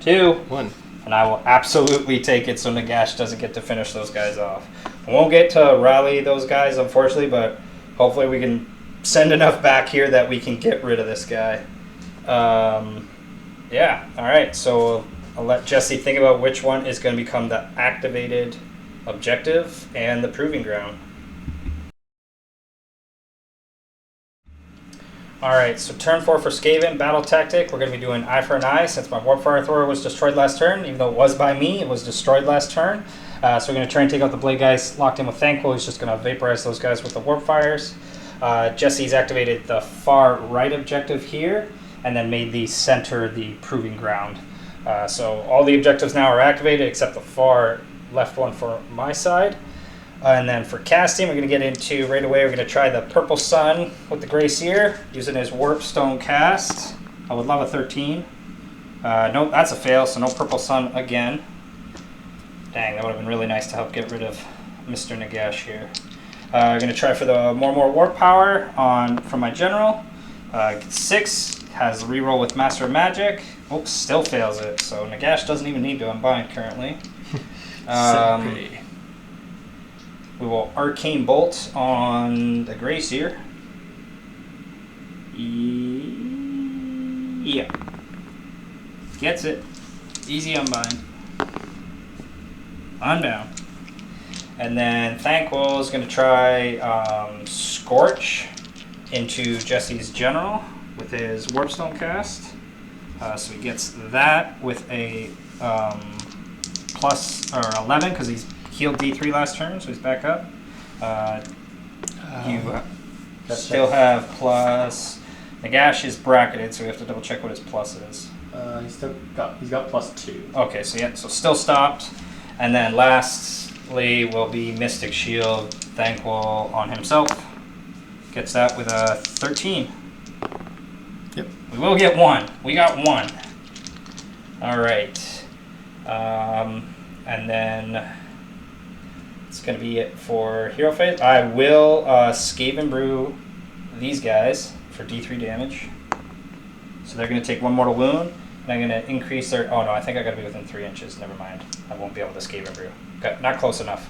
Speaker 1: 2.
Speaker 3: 1.
Speaker 1: And I will absolutely take it so Nagash doesn't get to finish those guys off. I won't get to rally those guys, unfortunately, but hopefully we can send enough back here that we can get rid of this guy. Yeah, alright, so I'll let Jesse think about which one is going to become the activated objective and the proving ground. Alright, so turn 4 for Skaven, battle tactic. We're going to be doing eye for an eye since my Warpfire thrower was destroyed last turn. Even though it was by me, it was destroyed last turn. So we're going to try and take out the blade guys locked in with Thanquol. He's just going to vaporize those guys with the Warpfires. Jesse's activated the far right objective here and then made the center the proving ground. So all the objectives now are activated except the far left one for my side. And then for casting, we're going to get into right away. We're going to try the Purple Sun with the Grey Seer using his Warpstone cast. I would love a 13. Nope, that's a fail, so no Purple Sun again. Dang, that would have been really nice to help get rid of Mr. Nagash here. I'm going to try for the more warp power from my general. 6 has a reroll with Master of Magic. Oops, still fails it. So Nagash doesn't even need to unbind currently. We will Arcane Bolt on the Grey Seer. Yeah. Gets it. Easy unbind. Unbound. And then Thanquol is going to try Scorch into Jesse's General with his Warpstone cast. So he gets that with a plus or 11 because he's healed D3 last turn, so he's back up. You still have plus. Nagash is bracketed, so we have to double check what his plus is.
Speaker 3: He's got +2.
Speaker 1: Okay, so yeah, so still stopped. And then lastly will be Mystic Shield, Thanquol on himself. Gets that with a 13.
Speaker 3: Yep.
Speaker 1: We will get 1. We got 1. All right. And then it's going to be it for hero phase. I will Skavenbrew these guys for D3 damage. So they're going to take 1 mortal wound. And I'm going to increase their... Oh, no, I think I got to be within 3 inches. Never mind. I won't be able to Skavenbrew. Okay, not close enough.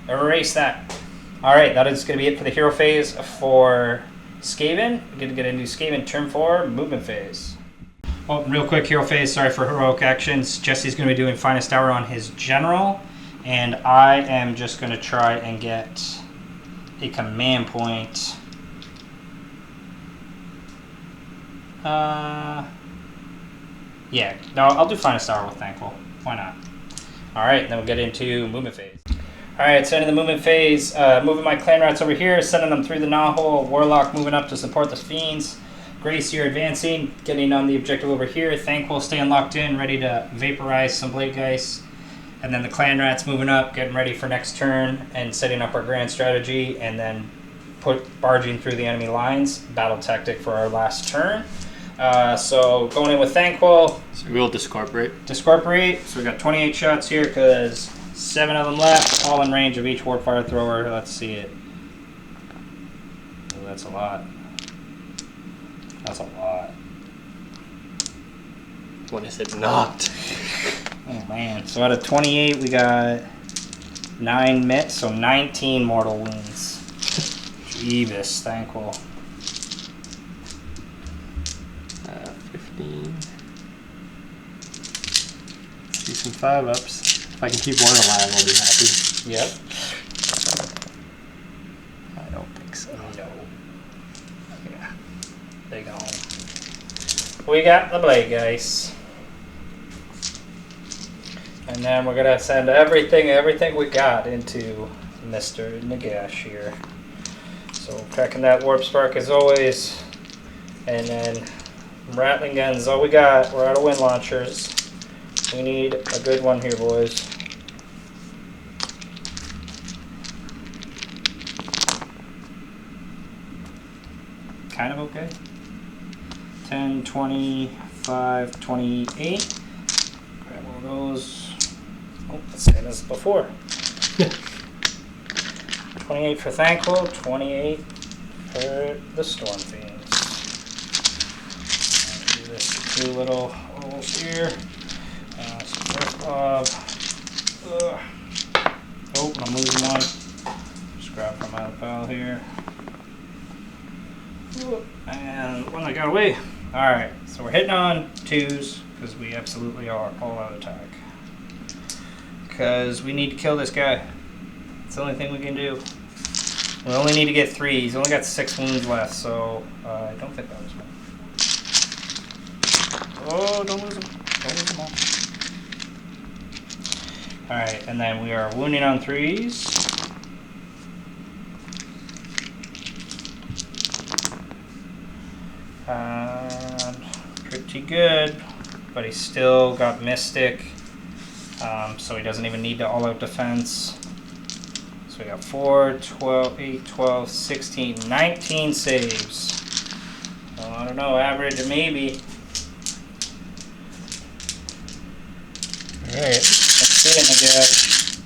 Speaker 1: Erase that. All right, that is going to be it for the hero phase for Skaven. We're going to get into Skaven turn 4, movement phase. Well, real quick, hero phase. Sorry for heroic actions. Jesse's going to be doing Finest Hour on his general. And I am just going to try and get a command point. Yeah, no, I'll do Finest Hour with Thanquol. Why not? All right, then we'll get into movement phase. All right, so into the movement phase, moving my Clanrats over here, sending them through the Gnawhole. Warlock moving up to support the Fiends. Grey Seer advancing, getting on the objective over here. Thanquol staying locked in, ready to vaporize some Blade Guys. And then the Clanrats moving up, getting ready for next turn and setting up our grand strategy, and then barging through the enemy lines. Battle tactic for our last turn. So going in with Thanquol.
Speaker 3: So we'll discorporate.
Speaker 1: Discorporate. So we got 28 shots here because 7 of them left, all in range of each Warpfire thrower. Let's see it. Oh, that's a lot. That's a lot.
Speaker 3: When is it not?
Speaker 1: Oh man. So out of 28, we got 9 mitts, so 19 mortal wounds. Jeebus, Thanquol.
Speaker 3: 15. Let's do some 5-ups. If I can keep one alive, I'll be happy.
Speaker 1: Yep.
Speaker 3: I don't think so.
Speaker 1: No. Yeah. They go. We got the Blade Guys. And then we're gonna send everything we got into Mr. Nagash here. So cracking that Warp Spark as always. And then Ratling guns, all we got. We're out of Windlaunchers. We need a good one here, boys. Kind of okay. 10, 25, 28. Grab one of those. Oh, same as before. 28 for Thanquol, 28 for the Stormfiends. Do this two little holes here. First bob. Oh, I'm losing one. Just grab from my pile here. And one that got away. Alright, so we're hitting on 2s because we absolutely are all out attack. Because we need to kill this guy. It's the only thing we can do. We only need to get 3. He's only got 6 wounds left, so I don't think that was one. Oh, don't lose him. Don't lose them all. Alright, and then we are wounding on 3s. Pretty good, but he's still got Mystic, so he doesn't even need to all-out defense. So we got 4, 12, 8, 12, 16, 19 saves. Well, I don't know, average maybe.
Speaker 3: Alright.
Speaker 1: Let's see it, I guess.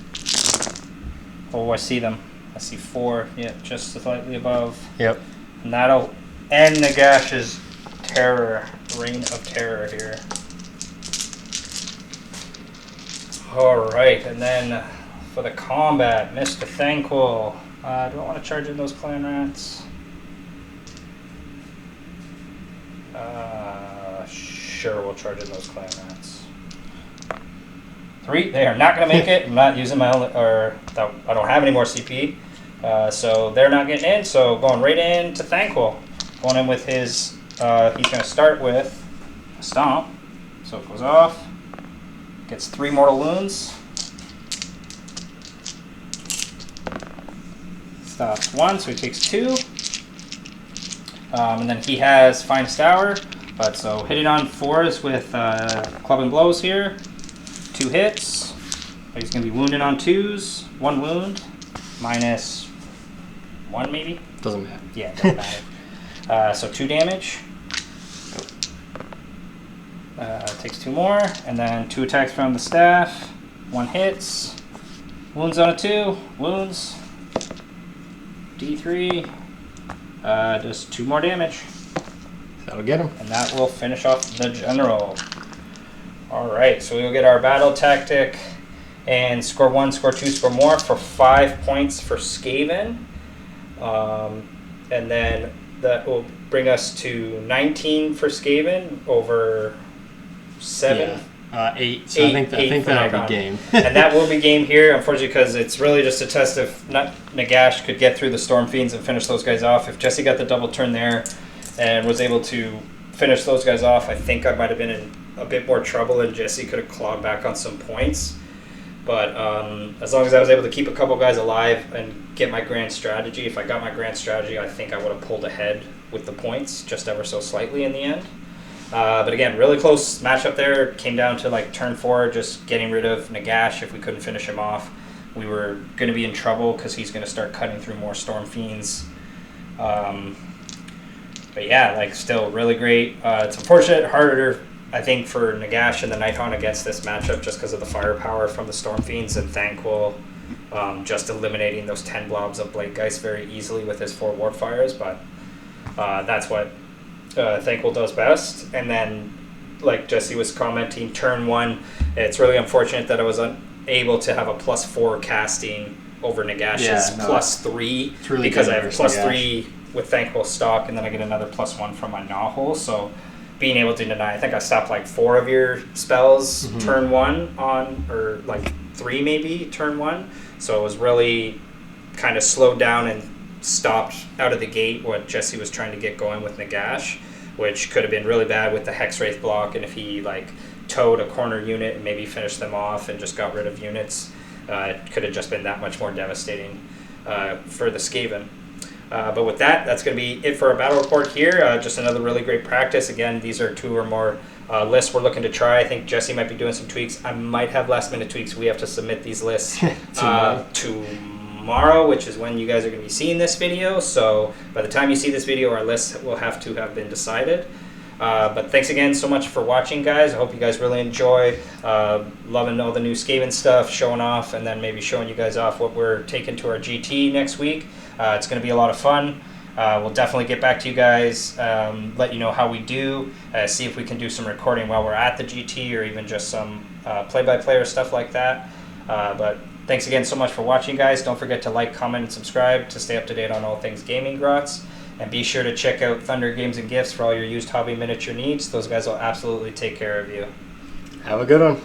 Speaker 1: Oh, I see them. I see 4, yeah, just slightly above.
Speaker 3: Yep.
Speaker 1: And that'll end Nagash's terror, reign of terror here. Alright, and then for the combat, Mr. Thanquol. Do I want to charge in those Clanrats? Sure, we'll charge in those Clanrats. 3, they are not going to make it. I'm not using my own, or I don't have any more CP. So they're not getting in, so going right in to Thanquol. Going in with his, he's going to start with a Stomp. So it goes off. Gets 3 mortal wounds. Stops 1, so he takes 2. And then he has Finest Hour. But so hitting on 4s with Club and Blows here. 2 hits. But he's going to be wounded on 2s. 1 wound. Minus 1 maybe?
Speaker 3: Doesn't matter.
Speaker 1: Yeah, it doesn't matter. So 2 damage. Takes 2 more, and then 2 attacks from the staff. 1 hits. Wounds on a 2. Wounds. D3. Does 2 more damage.
Speaker 3: That'll get him.
Speaker 1: And that will finish off the general. Alright, so we will get our battle tactic and score 1, score 2, score more for 5 points for Skaven. And then that will bring us to 19 for Skaven over 7.
Speaker 3: Yeah. 8. So I think that'll be game.
Speaker 1: And that will be game here, unfortunately, because it's really just a test if Nagash could get through the Stormfiends and finish those guys off. If Jesse got the double turn there and was able to finish those guys off, I think I might have been in a bit more trouble and Jesse could have clawed back on some points. But as long as I was able to keep a couple guys alive and get my grand strategy, if I got my grand strategy, I think I would have pulled ahead with the points just ever so slightly in the end. But again, really close matchup there. Came down to like turn 4, just getting rid of Nagash. If we couldn't finish him off, we were going to be in trouble because he's going to start cutting through more Stormfiends. But yeah, like still really great. It's unfortunate, harder I think for Nagash and the Nighthaunt against this matchup just because of the firepower from the Stormfiends and Thanquol just eliminating those 10 blobs of Bladegeist very easily with his 4 Warpfires, but that's what Thanquol does best. And then, like Jesse was commenting, turn 1, it's really unfortunate that I was unable to have a +4 casting over Nagash's +3 really because I have +3 with Thanquol stock, and then I get another +1 from my Nahul, so being able to deny, I think I stopped like 4 of your spells turn 1 on, or like 3 maybe turn 1. So it was really kind of slowed down and stopped out of the gate what Jesse was trying to get going with Nagash, which could have been really bad with the Hexwraith block. And if he like towed a corner unit and maybe finished them off and just got rid of units, it could have just been that much more devastating for the Skaven. But with that, that's going to be it for our battle report here. Just another really great practice. Again, these are 2 or more lists we're looking to try. I think Jesse might be doing some tweaks. I might have last minute tweaks. We have to submit these lists tomorrow, which is when you guys are going to be seeing this video. So by the time you see this video, our lists will have to have been decided. But thanks again so much for watching, guys. I hope you guys really enjoy loving all the new Skaven stuff, showing off, and then maybe showing you guys off what we're taking to our GT next week. It's going to be a lot of fun. We'll definitely get back to you guys, let you know how we do, see if we can do some recording while we're at the GT or even just some play-by-play or stuff like that. But thanks again so much for watching, guys. Don't forget to like, comment, and subscribe to stay up to date on all things Gaming Grots. And be sure to check out Thunder Games and Gifts for all your used hobby miniature needs. Those guys will absolutely take care of you.
Speaker 3: Have a good one.